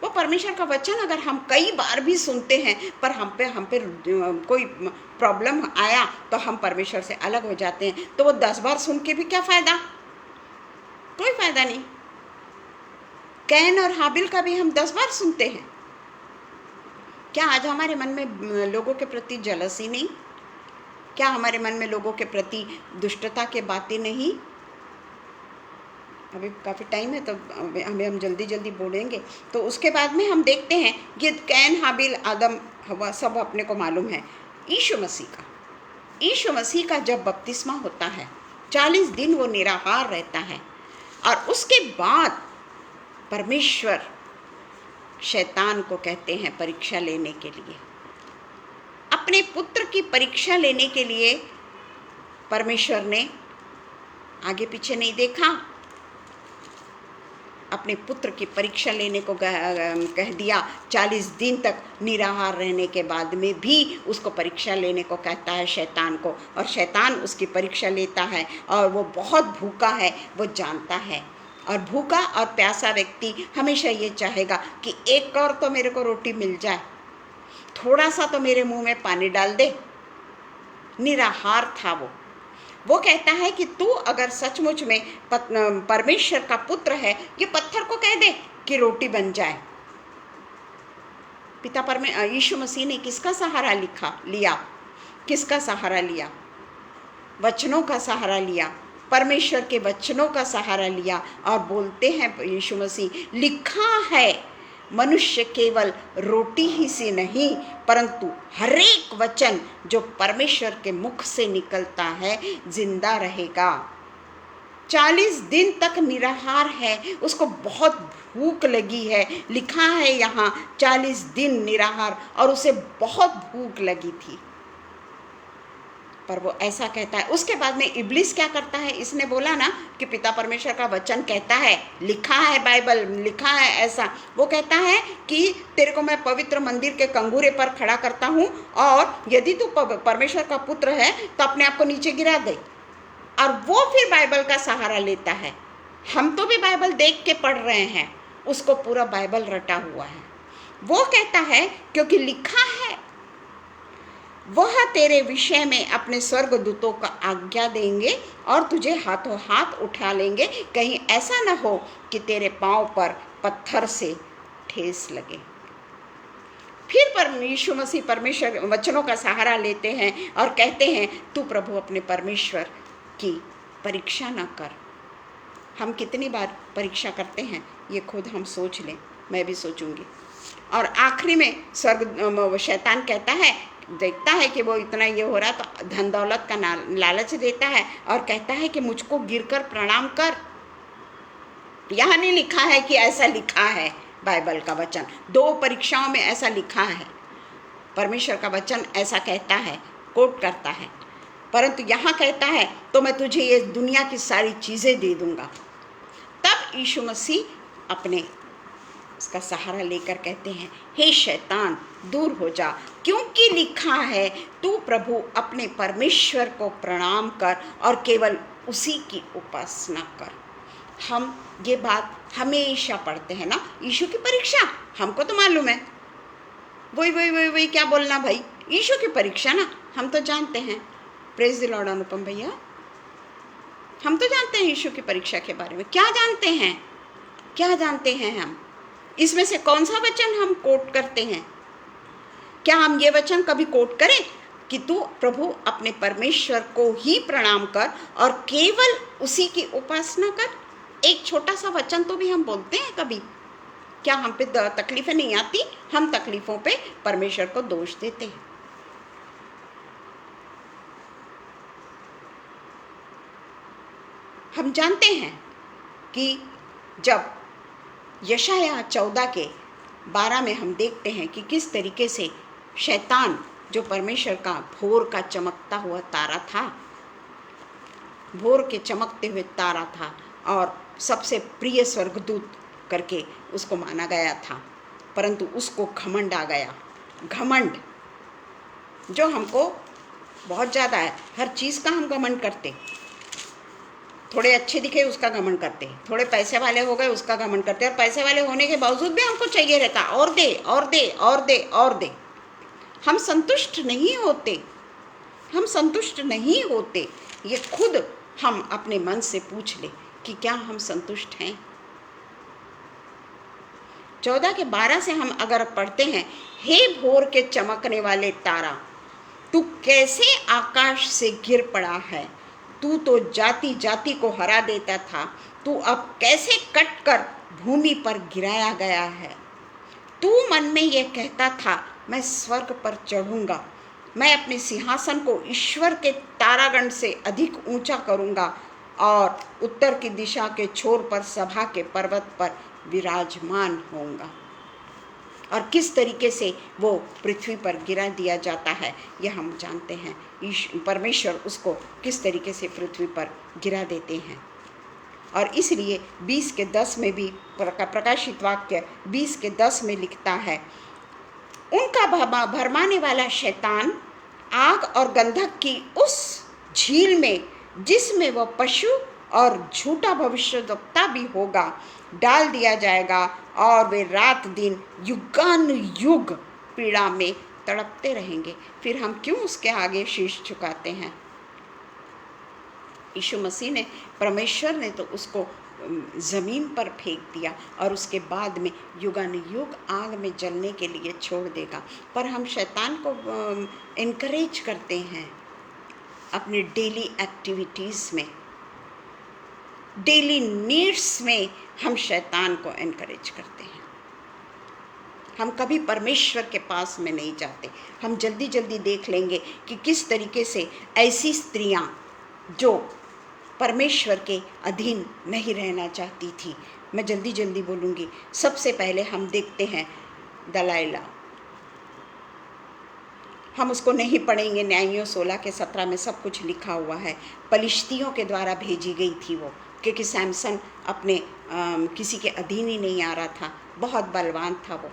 A: वो परमेश्वर का वचन अगर हम कई बार भी सुनते हैं पर हम पे कोई प्रॉब्लम आया तो हम परमेश्वर से अलग हो जाते हैं, तो वो 10 बार सुन के भी क्या फ़ायदा? कोई फ़ायदा नहीं। कैन और हाबिल का भी हम 10 बार सुनते हैं। क्या आज हमारे मन में लोगों के प्रति जलसी नहीं? क्या हमारे मन में लोगों के प्रति दुष्टता के बातें नहीं? अभी काफ़ी टाइम है तो हमें हम जल्दी जल्दी बोलेंगे। तो उसके बाद में हम देखते हैं ये कैन हाबिल आदम हवा सब अपने को मालूम है। यीशु मसीह का जब बपतिस्मा होता है 40 दिन वो निराहार रहता है और उसके बाद परमेश्वर शैतान को कहते हैं परीक्षा लेने के लिए, अपने पुत्र की परीक्षा लेने के लिए। परमेश्वर ने आगे पीछे नहीं देखा, अपने पुत्र की परीक्षा लेने को कह दिया। 40 दिन तक निराहार रहने के बाद में भी उसको परीक्षा लेने को कहता है शैतान को, और शैतान उसकी परीक्षा लेता है और वो बहुत भूखा है, वो जानता है। और भूखा और प्यासा व्यक्ति हमेशा ये चाहेगा कि एक और तो मेरे को रोटी मिल जाए, थोड़ा सा तो मेरे मुंह में पानी डाल दे। निराहार था वो कहता है कि तू अगर सचमुच में परमेश्वर का पुत्र है, ये पत्थर को कह दे कि रोटी बन जाए। यीशु मसीह ने किसका सहारा लिया? किसका सहारा लिया? वचनों का सहारा लिया, परमेश्वर के वचनों का सहारा लिया। और बोलते हैं यीशु मसीह, लिखा है मनुष्य केवल रोटी ही से नहीं परंतु हरेक वचन जो परमेश्वर के मुख से निकलता है जिंदा रहेगा। 40 दिन तक निराहार है, उसको बहुत भूख लगी है। लिखा है यहाँ 40 दिन निराहार, और उसे बहुत भूख लगी थी, पर वो ऐसा कहता है। उसके बाद में इब्लिस क्या करता है? इसने बोला ना कि पिता परमेश्वर का वचन कहता है, लिखा है, बाइबल लिखा है ऐसा। वो कहता है कि तेरे को मैं पवित्र मंदिर के कंगूरे पर खड़ा करता हूँ और यदि तू परमेश्वर का पुत्र है तो अपने आप को नीचे गिरा दे। और वो फिर बाइबल का सहारा लेता है। हम तो भी बाइबल देख के पढ़ रहे हैं, उसको पूरा बाइबल रटा हुआ है। वो कहता है क्योंकि लिखा है, वह तेरे विषय में अपने स्वर्गदूतों का आज्ञा देंगे और तुझे हाथों हाथ उठा लेंगे, कहीं ऐसा न हो कि तेरे पांव पर पत्थर से ठेस लगे। फिर यीशु मसीह परमेश्वर वचनों का सहारा लेते हैं और कहते हैं, तू प्रभु अपने परमेश्वर की परीक्षा न कर। हम कितनी बार परीक्षा करते हैं ये खुद हम सोच लें, मैं भी सोचूंगी। और आखिरी में शैतान कहता है, देखता है कि वो इतना ये हो रहा तो धन दौलत का लालच देता है और कहता है कि मुझको गिरकर प्रणाम कर। यहाँ नहीं लिखा है कि ऐसा लिखा है बाइबल का वचन, 2 परीक्षाओं में ऐसा लिखा है, परमेश्वर का वचन ऐसा कहता है, कोट करता है। परंतु यहाँ कहता है तो मैं तुझे ये दुनिया की सारी चीज़ें दे दूँगा। तब यीशु मसीह अपने उसका सहारा लेकर कहते हैं, हे शैतान दूर हो जा, क्योंकि लिखा है तू प्रभु अपने परमेश्वर को प्रणाम कर और केवल उसी की उपासना कर। हम ये बात हमेशा पढ़ते हैं ना, यीशु की परीक्षा, हमको तो मालूम है, वही क्या बोलना भाई, यीशु की परीक्षा ना, हम तो जानते हैं। प्रेज द लॉर्ड अनुपम भैया, हम तो जानते हैं यीशु की परीक्षा के बारे में। क्या जानते हैं हम? इसमें से कौन सा वचन हम कोट करते हैं? क्या हम ये वचन कभी कोट करें कि तू प्रभु अपने परमेश्वर को ही प्रणाम कर और केवल उसी की उपासना कर? एक छोटा सा वचन तो भी हम बोलते हैं कभी? क्या हम पे तकलीफें नहीं आती? हम तकलीफों पे परमेश्वर को दोष देते हैं। हम जानते हैं कि जब यशाया 14:12 में हम देखते हैं कि किस तरीके से शैतान, जो परमेश्वर का भोर का चमकता हुआ तारा था, भोर के चमकते हुए तारा था और सबसे प्रिय स्वर्गदूत करके उसको माना गया था, परंतु उसको घमंड आ गया। घमंड जो हमको बहुत ज़्यादा है, हर चीज़ का हम घमंड करते, थोड़े अच्छे दिखे उसका घमंड करते, थोड़े पैसे वाले हो गए उसका घमंड करते, और पैसे वाले होने के बावजूद भी हमको चाहिए रहता, और दे और दे और दे और दे। हम संतुष्ट नहीं होते। ये खुद हम अपने मन से पूछ ले कि क्या हम संतुष्ट हैं? 14:12 से हम अगर पढ़ते हैं, हे भोर के चमकने वाले तारा, तू कैसे आकाश से गिर पड़ा है? तू तो जाति जाति को हरा देता था, तू अब कैसे कट कर भूमि पर गिराया गया है? तू मन में ये कहता था, मैं स्वर्ग पर चढ़ूंगा, मैं अपने सिंहासन को ईश्वर के तारागण से अधिक ऊंचा करूंगा और उत्तर की दिशा के छोर पर सभा के पर्वत पर विराजमान होऊंगा। और किस तरीके से वो पृथ्वी पर गिरा दिया जाता है यह हम जानते हैं। परमेश्वर उसको किस तरीके से पृथ्वी पर गिरा देते हैं। और इसलिए 20:10 में भी प्रकाशित वाक्य 20:10 में लिखता है, उनका भरमाने वाला शैतान आग और गंधक की उस झील में, जिसमें वह पशु और झूठा भविष्यद्वक्ता भी होगा, डाल दिया जाएगा और वे रात दिन युगानुयुग पीड़ा में तड़पते रहेंगे। फिर हम क्यों उसके आगे शीश झुकाते हैं? यीशु मसीह ने, परमेश्वर ने तो उसको ज़मीन पर फेंक दिया और उसके बाद में युगानुयुग आग में जलने के लिए छोड़ देगा। पर हम शैतान को इनकरेज करते हैं अपनी डेली एक्टिविटीज़ में, डेली नीड्स में हम शैतान को इनकरेज करते हैं। हम कभी परमेश्वर के पास में नहीं जाते। हम जल्दी जल्दी देख लेंगे कि किस तरीके से ऐसी स्त्रियां जो परमेश्वर के अधीन नहीं रहना चाहती थी, मैं जल्दी जल्दी बोलूँगी। सबसे पहले हम देखते हैं दलाइला। हम उसको नहीं पढ़ेंगे, न्यायों 16:17 में सब कुछ लिखा हुआ है। पलिश्तियों के द्वारा भेजी गई थी वो, क्योंकि सैमसन अपने किसी के अधीन ही नहीं आ रहा था, बहुत बलवान था वो।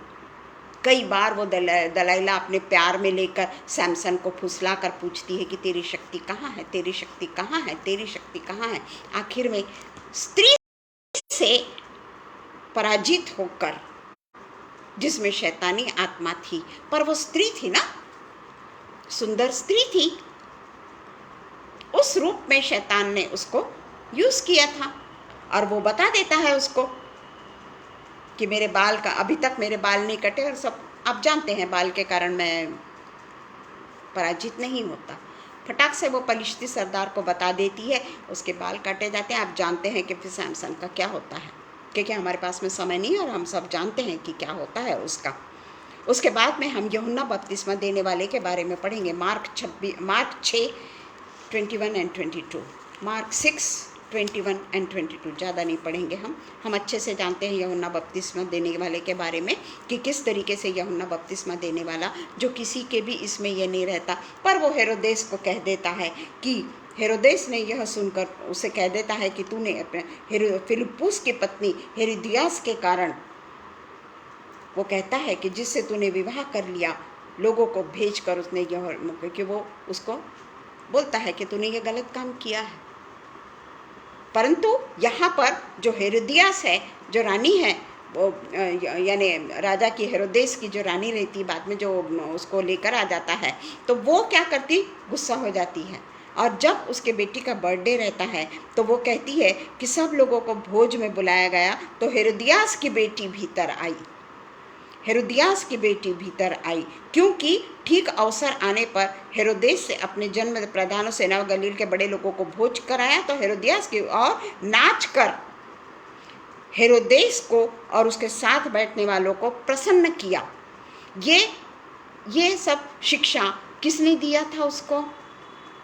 A: कई बार वो दलाइला अपने प्यार में लेकर सैमसन को फुसला कर पूछती है कि तेरी शक्ति कहाँ है, तेरी शक्ति कहाँ है, तेरी शक्ति कहाँ है। आखिर में स्त्री से पराजित होकर, जिसमें शैतानी आत्मा थी, पर वो स्त्री थी ना, सुंदर स्त्री थी, उस रूप में शैतान ने उसको यूज़ किया था। और वो बता देता है उसको कि मेरे बाल का, अभी तक मेरे बाल नहीं कटे, और सब आप जानते हैं बाल के कारण मैं पराजित नहीं होता। फटाक से वो पलिश्ती सरदार को बता देती है, उसके बाल काटे जाते हैं। आप जानते हैं कि फिर सैमसन का क्या होता है, क्योंकि हमारे पास में समय नहीं है और हम सब जानते हैं कि क्या होता है उसका। उसके बाद में हम यूहन्ना बपतिस्मा देने वाले के बारे में पढ़ेंगे। मार्क 6:21 और 22, मार्क 6:21 और 22। ज़्यादा नहीं पढ़ेंगे हम अच्छे से जानते हैं यूहन्ना बपतिस्मा देने वाले के बारे में कि किस तरीके से यूहन्ना बपतिस्मा देने वाला, जो किसी के भी इसमें ये नहीं रहता, पर वो हेरोदेस को कह देता है कि हेरोदेस ने यह सुनकर उसे कह देता है कि तूने अपने फिलिप्पुस की पत्नी हेरोदियास के कारण, वो कहता है कि जिससे तूने विवाह कर लिया लोगों को भेजकर उसने यह, क्योंकि वो उसको बोलता है कि तूने ये गलत काम किया है। परंतु यहाँ पर जो हेरोदियास है, जो रानी है, वो यानी राजा की, हेरोदेस की जो रानी रहती, बाद में जो उसको लेकर आ जाता है, तो वो क्या करती, गुस्सा हो जाती है। और जब उसके बेटी का बर्थडे रहता है तो वो कहती है कि सब लोगों को भोज में बुलाया गया, तो हेरोदियास की बेटी भीतर आई, हेरोदियास की बेटी भीतर आई, क्योंकि ठीक अवसर आने पर हेरोदेस से अपने जन्म प्रधानों से नव गलील के बड़े लोगों को भोज कराया, तो हेरोदियास की और नाच कर हेरोदेस को और उसके साथ बैठने वालों को प्रसन्न किया। ये सब शिक्षा किसने दिया था उसको?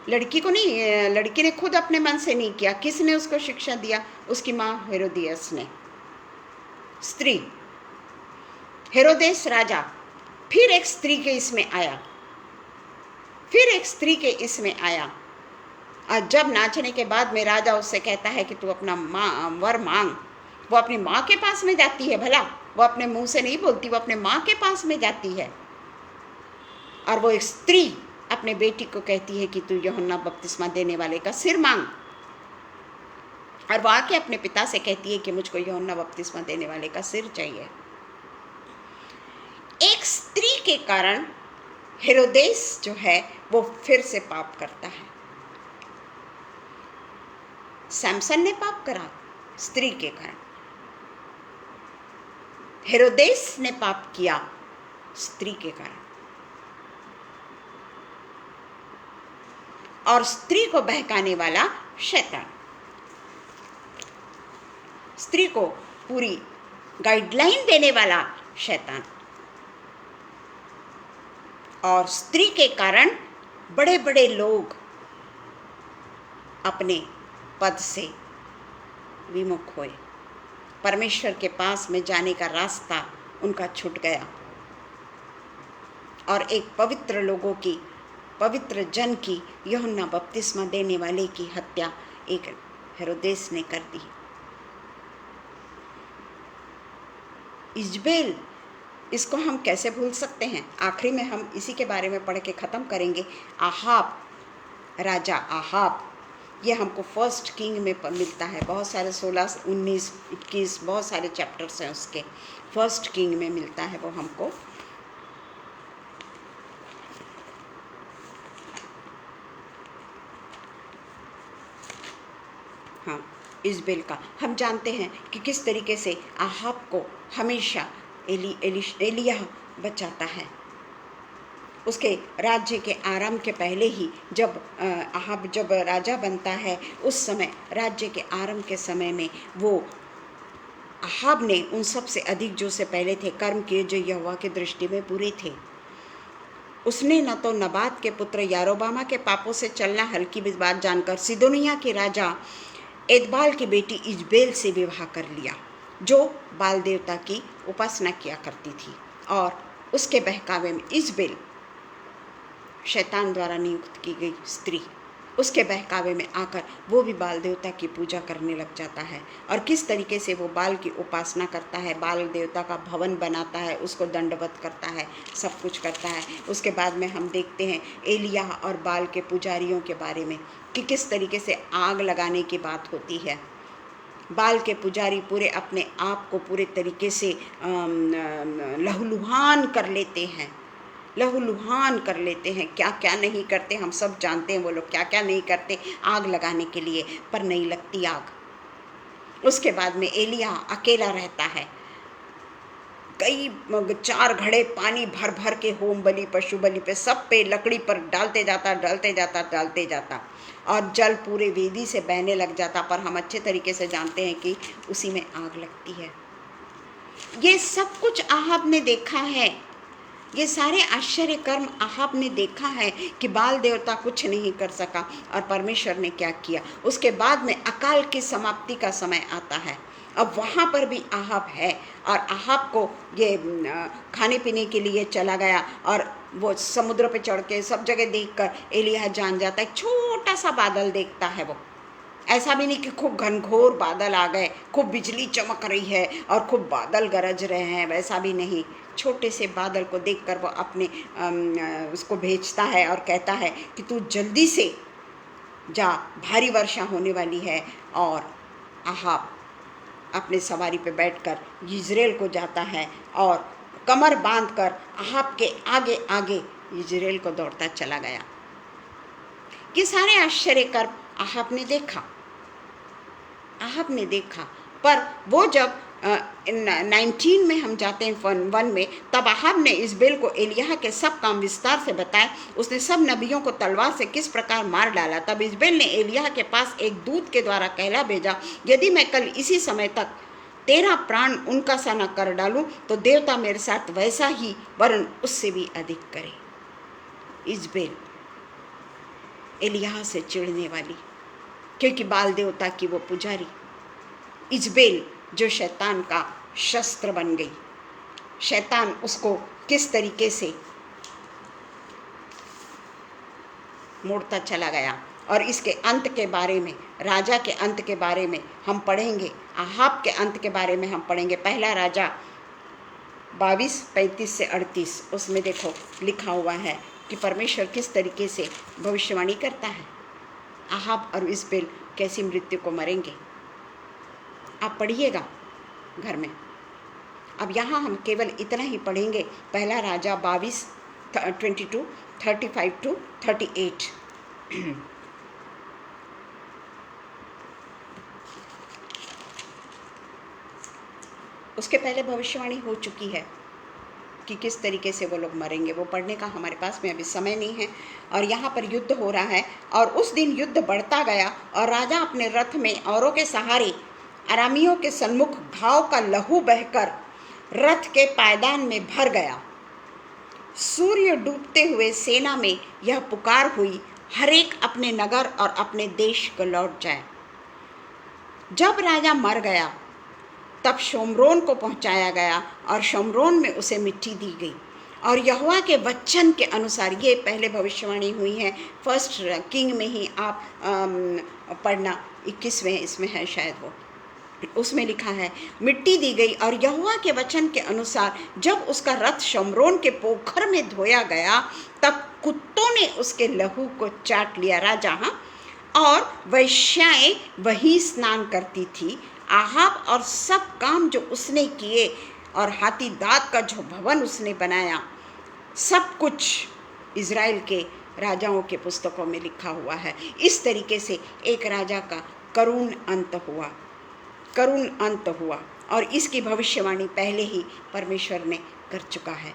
A: लड़की को नहीं, लड़की ने खुद अपने मन से नहीं किया। किसने उसको शिक्षा दिया? उसकी माँ हेरोदियस ने। स्त्री, हेरोदेस राजा फिर एक स्त्री के इसमें आया, फिर एक स्त्री के इसमें आया। और जब नाचने के बाद में राजा उससे कहता है कि तू अपना वर मांग, वो अपनी माँ के पास में जाती है। भला वो अपने मुंह से नहीं बोलती, वो अपने माँ के पास में जाती है। और वो एक स्त्री अपने बेटी को कहती है कि तू यूहन्ना बपतिस्मा देने वाले का सिर मांग। और वो आके अपने पिता से कहती है कि मुझको यूहन्ना बपतिस्मा देने वाले का सिर चाहिए। एक स्त्री के कारण हेरोदेस जो है वो फिर से पाप करता है। सैमसन ने पाप करा स्त्री के कारण, हेरोदेस ने पाप किया स्त्री के कारण। और स्त्री को बहकाने वाला शैतान, स्त्री को पूरी गाइडलाइन देने वाला शैतान। और स्त्री के कारण बड़े बड़े लोग अपने पद से विमुख हुए, परमेश्वर के पास में जाने का रास्ता उनका छूट गया। और एक पवित्र लोगों की, पवित्र जन की, यूहन्ना बपतिस्मा देने वाले की हत्या एक हेरोदेस ने कर दी। इजबेल, इसको हम कैसे भूल सकते हैं? आखिरी में हम इसी के बारे में पढ़ के ख़त्म करेंगे। आहाब, राजा आहाब, ये हमको फर्स्ट किंग में मिलता है। बहुत सारे 16, 19, 21 बहुत सारे चैप्टर्स हैं उसके। फर्स्ट किंग में मिलता है वो हमको। हाँ, इजबेल का हम जानते हैं कि किस तरीके से आहाब को हमेशा एलिय्याह बचाता है। उसके राज्य के आरंभ के पहले ही जब आहाब जब राजा बनता है, उस समय राज्य के आरंभ के समय में वो आहाब ने उन सब से अधिक जो से पहले थे कर्म किए जो यहोवा की दृष्टि में बुरे थे। उसने न तो नबात के पुत्र यारोबामा के पापों से चलना हल्की बात जानकर सिदोनिया के राजा एदबाल की बेटी इजबेल से विवाह कर लिया, जो बाल देवता की उपासना किया करती थी। और उसके बहकावे में इजबेल शैतान द्वारा नियुक्त की गई स्त्री, उसके बहकावे में आकर वो भी बाल देवता की पूजा करने लग जाता है। और किस तरीके से वो बाल की उपासना करता है, बाल देवता का भवन बनाता है, उसको दंडवत करता है, सब कुछ करता है। उसके बाद में हम देखते हैं एलिय्याह और बाल के पुजारियों के बारे में कि किस तरीके से आग लगाने की बात होती है। बाल के पुजारी पूरे अपने आप को पूरे तरीके से लहूलुहान कर लेते हैं, लहूलुहान कर लेते हैं। क्या क्या नहीं करते हम सब जानते हैं, वो लोग क्या क्या नहीं करते आग लगाने के लिए, पर नहीं लगती आग। उसके बाद में एलिय्याह अकेला रहता है, कई 4 घड़े पानी भर भर के होम बलि पशु बलि पे सब पे लकड़ी पर डालते जाता और जल पूरे वेदी से बहने लग जाता। पर हम अच्छे तरीके से जानते हैं कि उसी में आग लगती है। ये सब कुछ आहाब ने देखा है, ये सारे आश्चर्य कर्म आहाब ने देखा है कि बाल देवता कुछ नहीं कर सका और परमेश्वर ने क्या किया। उसके बाद में अकाल की समाप्ति का समय आता है। अब वहाँ पर भी आहाब है और आहाब को ये खाने पीने के लिए चला गया और वो समुद्र पे चढ़ के सब जगह देखकर एलिय्याह जान जाता है। छोटा सा बादल देखता है वो, ऐसा भी नहीं कि खूब घनघोर बादल आ गए, खूब बिजली चमक रही है और खूब बादल गरज रहे हैं, वैसा भी नहीं। छोटे से बादल को देखकर वो अपने उसको भेजता है और कहता है कि तू जल्दी से जा, भारी वर्षा होने वाली है। और आहाब अपने सवारी पे बैठकर यिज्रेल को जाता है और कमर बांधकर आहाब के आगे आगे यिज्रेल को दौड़ता चला गया। ये सारे आश्चर्य कर आहाब ने देखा। पर वो जब 19 में हम जाते हैं 1 में, तब आहाब ने इज़बेल को एलिय्याह के सब काम विस्तार से बताए। उसने सब नबियों को तलवार से किस प्रकार मार डाला। तब इज़बेल ने एलिय्याह के पास एक दूत के द्वारा कहला भेजा, यदि मैं कल इसी समय तक तेरा प्राण उनका सा न कर डालूं तो देवता मेरे साथ वैसा ही वरन उससे भी अधिक करे। इज़बेल एलिय्याह से चिढ़ने वाली, क्योंकि बाल देवता की वो पुजारी। इज़बेल जो शैतान का शस्त्र बन गई। शैतान उसको किस तरीके से मोड़ता चला गया। और इसके अंत के बारे में, राजा के अंत के बारे में हम पढ़ेंगे, आहाब के अंत के बारे में हम पढ़ेंगे। पहला राजा 22:35 से 38, उसमें देखो लिखा हुआ है कि परमेश्वर किस तरीके से भविष्यवाणी करता है। आहाब और इज़बेल कैसी मृत्यु को मरेंगे, आप पढ़िएगा घर में। अब यहाँ हम केवल इतना ही पढ़ेंगे, पहला राजा 22:22, 35 to 38। उसके पहले भविष्यवाणी हो चुकी है कि किस तरीके से वो लोग मरेंगे। वो पढ़ने का हमारे पास में अभी समय नहीं है। और यहाँ पर युद्ध हो रहा है और उस दिन युद्ध बढ़ता गया और राजा अपने रथ में औरों के सहारे अरामियों के सन्मुख घाव का लहू बहकर रथ के पायदान में भर गया। सूर्य डूबते हुए सेना में यह पुकार हुई, हर एक अपने नगर और अपने देश को लौट जाए। जब राजा मर गया तब शोम्रोन को पहुंचाया गया और शोम्रोन में उसे मिट्टी दी गई। और यहोवा के वचन के अनुसार, ये पहले भविष्यवाणी हुई है 1 किंग में ही, आप पढ़ना 21वें इसमें है शायद, वो उसमें लिखा है, मिट्टी दी गई। और यहोवा के वचन के अनुसार जब उसका रथ शोम्रोन के पोखर में धोया गया तब कुत्तों ने उसके लहू को चाट लिया। राजा, हाँ, और वैश्याएं वही स्नान करती थी। आहाब और सब काम जो उसने किए और हाथी दाँत का जो भवन उसने बनाया, सब कुछ इज़राइल के राजाओं के पुस्तकों में लिखा हुआ है। इस तरीके से एक राजा का करुण अंत हुआ और इसकी भविष्यवाणी पहले ही परमेश्वर ने कर चुका है।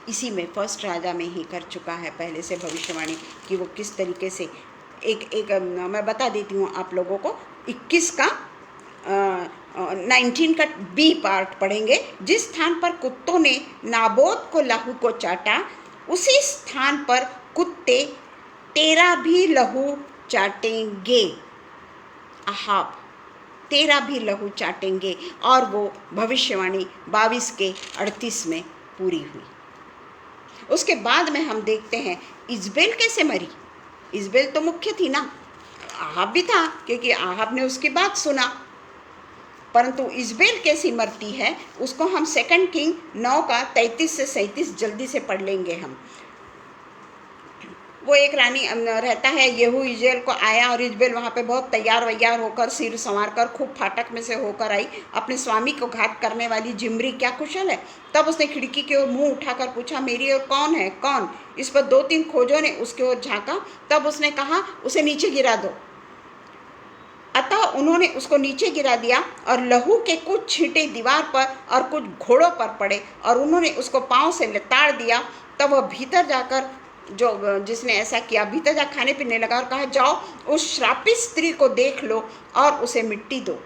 A: इसी में 1 राजा में ही कर चुका है पहले से भविष्यवाणी कि वो किस तरीके से एक मैं बता देती हूँ आप लोगों को। 21 का 19 का बी पार्ट पढ़ेंगे। जिस स्थान पर कुत्तों ने नाबोत को लहू को चाटा, उसी स्थान पर कुत्ते तेरा भी लहू चाटेंगे। आहाब तेरा भी लहू चाटेंगे। और वो भविष्यवाणी 22 के 38 में पूरी हुई। उसके बाद में हम देखते हैं इज़बेल कैसे मरी। इज़बेल तो मुख्य थी ना, आहाब भी था क्योंकि आहाब ने उसकी बात सुना, परंतु इज़बेल कैसी मरती है उसको हम 2 किंग 9 का 33 से 37 जल्दी से पढ़ लेंगे हम। वो एक रानी रहता है, येहू इज़राइल को आया और इज़बेल वहाँ पे बहुत तैयार वैयार होकर, सिर संवार कर, खूब फाटक में से होकर आई। अपने स्वामी को घात करने वाली जिम्री क्या कुशल है। तब उसने खिड़की की ओर मुंह उठाकर पूछा, मेरी ओर कौन है, कौन। इस पर 2-3 खोजों ने उसकी ओर झाँका। तब उसने कहा, उसे नीचे गिरा दो। अतः उन्होंने उसको नीचे गिरा दिया और लहू के कुछ छींटे दीवार पर और कुछ घोड़ों पर पड़े और उन्होंने उसको पाँव से लताड़ दिया। तब वह भीतर जाकर, जो जिसने ऐसा किया, भीतर जा खाने पीने लगा और कहा, जाओ उस श्रापित स्त्री को देख लो और उसे मिट्टी दो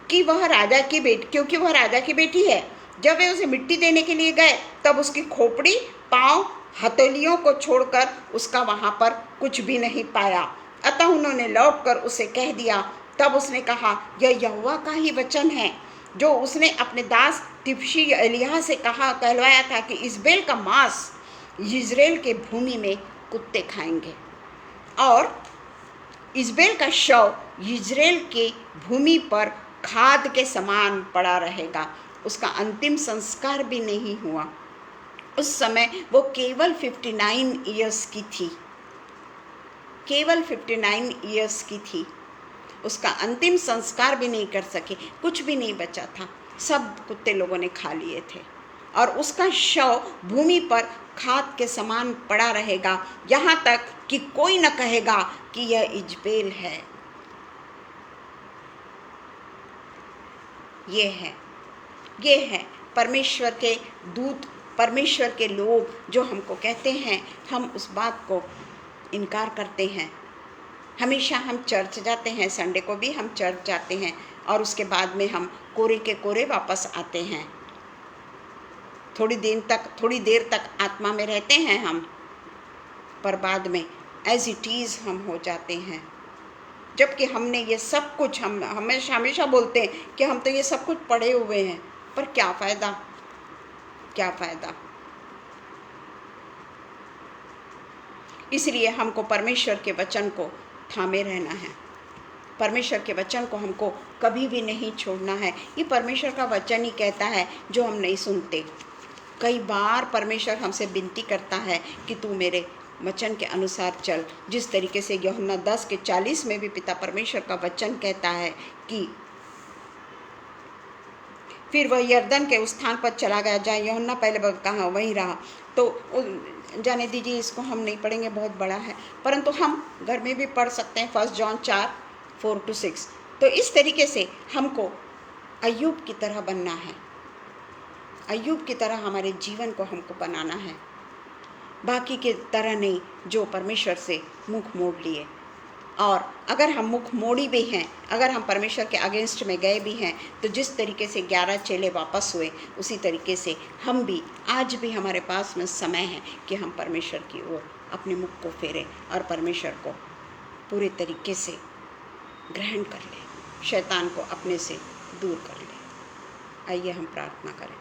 A: कि वह राजा की बेटी, क्योंकि वह राजा की बेटी है। जब वे उसे मिट्टी देने के लिए गए तब उसकी खोपड़ी, पाँव, हथेलियों को छोड़कर उसका वहाँ पर कुछ भी नहीं पाया। अतः उन्होंने लौटकर उसे कह दिया। तब उसने कहा, यह यहोवा का ही वचन है जो उसने अपने दास तिप्शी एलिय्याह से कहलवाया था कि इज़बेल का मांस इज़राइल के भूमि में कुत्ते खाएंगे। और इजबेल का शव इजराइल के भूमि पर खाद के समान पड़ा रहेगा। उसका अंतिम संस्कार भी नहीं हुआ। उस समय वो केवल 59 ईयर्स की थी, केवल 59 ईयर्स की थी। उसका अंतिम संस्कार भी नहीं कर सके, कुछ भी नहीं बचा था, सब कुत्ते लोगों ने खा लिए थे। और उसका शव भूमि पर खाद के समान पड़ा रहेगा, यहाँ तक कि कोई न कहेगा कि यह इजबेल है। ये है परमेश्वर के दूत, परमेश्वर के लोग जो हमको कहते हैं, हम उस बात को इनकार करते हैं। हमेशा हम चर्च जाते हैं, संडे को भी हम चर्च जाते हैं और उसके बाद में हम कोरे के कोरे वापस आते हैं। थोड़ी देर तक आत्मा में रहते हैं हम, पर बाद में एज इट इज़ हम हो जाते हैं। जबकि हमने ये सब कुछ, हम हमेशा बोलते हैं कि हम तो ये सब कुछ पढ़े हुए हैं, पर क्या फ़ायदा, क्या फ़ायदा। इसलिए हमको परमेश्वर के वचन को थामे रहना है। परमेश्वर के वचन को हमको कभी भी नहीं छोड़ना है। ये परमेश्वर का वचन ही कहता है जो हम नहीं सुनते। कई बार परमेश्वर हमसे विनती करता है कि तू मेरे वचन के अनुसार चल। जिस तरीके से यूहन्ना 10:40 में भी पिता परमेश्वर का वचन कहता है कि फिर वह यरदन के उस स्थान पर चला गया जहाँ यूहन्ना पहले कहाँ वहीं रहा। तो जाने दीजिए, इसको हम नहीं पढ़ेंगे, बहुत बड़ा है, परंतु हम घर में भी पढ़ सकते हैं। 1 जॉन 4:4-6। तो इस तरीके से हमको अय्यूब की तरह बनना है। अय्यूब की तरह हमारे जीवन को हमको बनाना है, बाकी के तरह नहीं जो परमेश्वर से मुख मोड़ लिए। और अगर हम मुख मोड़ी भी हैं, अगर हम परमेश्वर के अगेंस्ट में गए भी हैं, तो जिस तरीके से 11 चेले वापस हुए, उसी तरीके से हम भी, आज भी हमारे पास में समय है कि हम परमेश्वर की ओर अपने मुख को फेरें और परमेश्वर को पूरे तरीके से ग्रहण कर लें, शैतान को अपने से दूर कर लें। आइए हम प्रार्थना करें।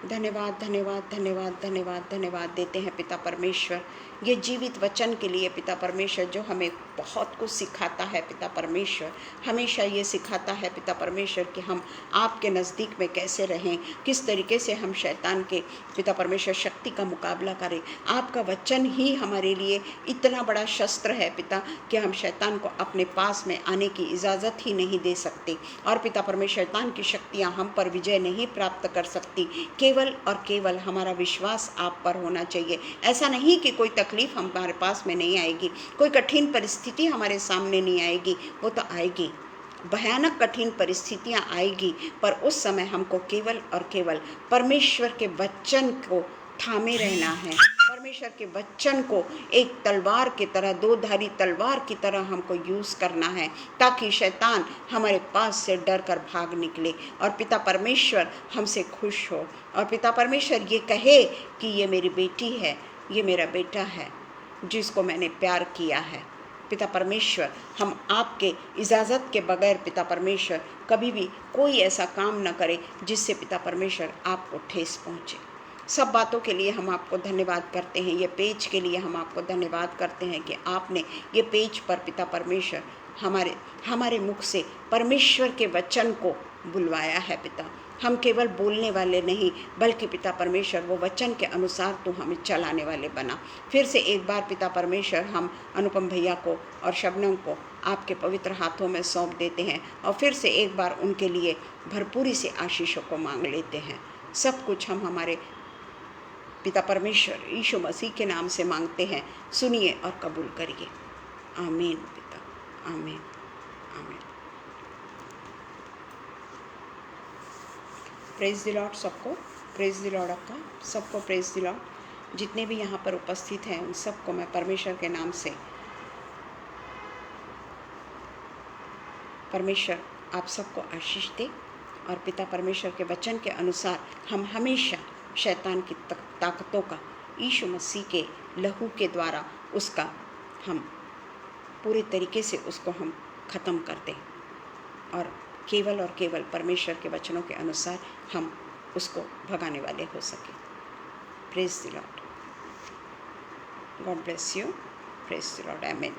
A: धन्यवाद धन्यवाद धन्यवाद धन्यवाद धन्यवाद देते हैं पिता परमेश्वर, ये जीवित वचन के लिए पिता परमेश्वर, जो हमें बहुत कुछ सिखाता है पिता परमेश्वर। हमेशा ये सिखाता है पिता परमेश्वर कि हम आपके नज़दीक में कैसे रहें, किस तरीके से हम शैतान के पिता परमेश्वर शक्ति का मुकाबला करें। आपका वचन ही हमारे लिए इतना बड़ा शस्त्र है पिता कि हम शैतान को अपने पास में आने की इजाज़त ही नहीं दे सकते। और पिता परमेश्वर, शैतान की शक्तियाँ हम पर विजय नहीं प्राप्त कर सकती। केवल और केवल हमारा विश्वास आप पर होना चाहिए। ऐसा नहीं कि कोई तकलीफ हमारे पास में नहीं आएगी, कोई कठिन परिस्थिति हमारे सामने नहीं आएगी, वो तो आएगी, भयानक कठिन परिस्थितियां आएगी, पर उस समय हमको केवल और केवल परमेश्वर के वचन को थामे रहना है। परमेश्वर के वचन को एक तलवार की तरह, दो धारी तलवार की तरह हमको यूज़ करना है, ताकि शैतान हमारे पास से डर कर भाग निकले और पिता परमेश्वर हमसे खुश हो। और पिता परमेश्वर ये कहे कि ये मेरी बेटी है, ये मेरा बेटा है जिसको मैंने प्यार किया है। पिता परमेश्वर, हम आपके इजाज़त के बगैर पिता परमेश्वर कभी भी कोई ऐसा काम न करें जिससे पिता परमेश्वर आपको ठेस पहुँचे। सब बातों के लिए हम आपको धन्यवाद करते हैं। ये पेज के लिए हम आपको धन्यवाद करते हैं कि आपने ये पेज पर पिता परमेश्वर हमारे मुख से परमेश्वर के वचन को बुलवाया है पिता। हम केवल बोलने वाले नहीं, बल्कि पिता परमेश्वर वो वचन के अनुसार तू हमें चलाने वाले बना। फिर से एक बार पिता परमेश्वर हम अनुपम भैया को और शबनम को आपके पवित्र हाथों में सौंप देते हैं और फिर से एक बार उनके लिए भरपूरी से आशीषों को मांग लेते हैं। सब कुछ हम हमारे पिता परमेश्वर यीशु मसीह के नाम से मांगते हैं, सुनिए और कबूल करिए। आमीन पिता, आमीन आमीन। प्रेज द लॉर्ड सबको, प्रेज द लॉर्ड अक्का, सबको प्रेज द लॉर्ड। जितने भी यहाँ पर उपस्थित हैं उन सबको मैं परमेश्वर के नाम से, परमेश्वर आप सबको आशीष दे और पिता परमेश्वर के वचन के अनुसार हम हमेशा शैतान की ताकतों का यीशु मसीह के लहू के द्वारा उसका हम पूरे तरीके से उसको हम ख़त्म कर दें और केवल परमेश्वर के वचनों के अनुसार हम उसको भगाने वाले हो सके। Praise the Lord, God bless you, praise the Lord, आमीन।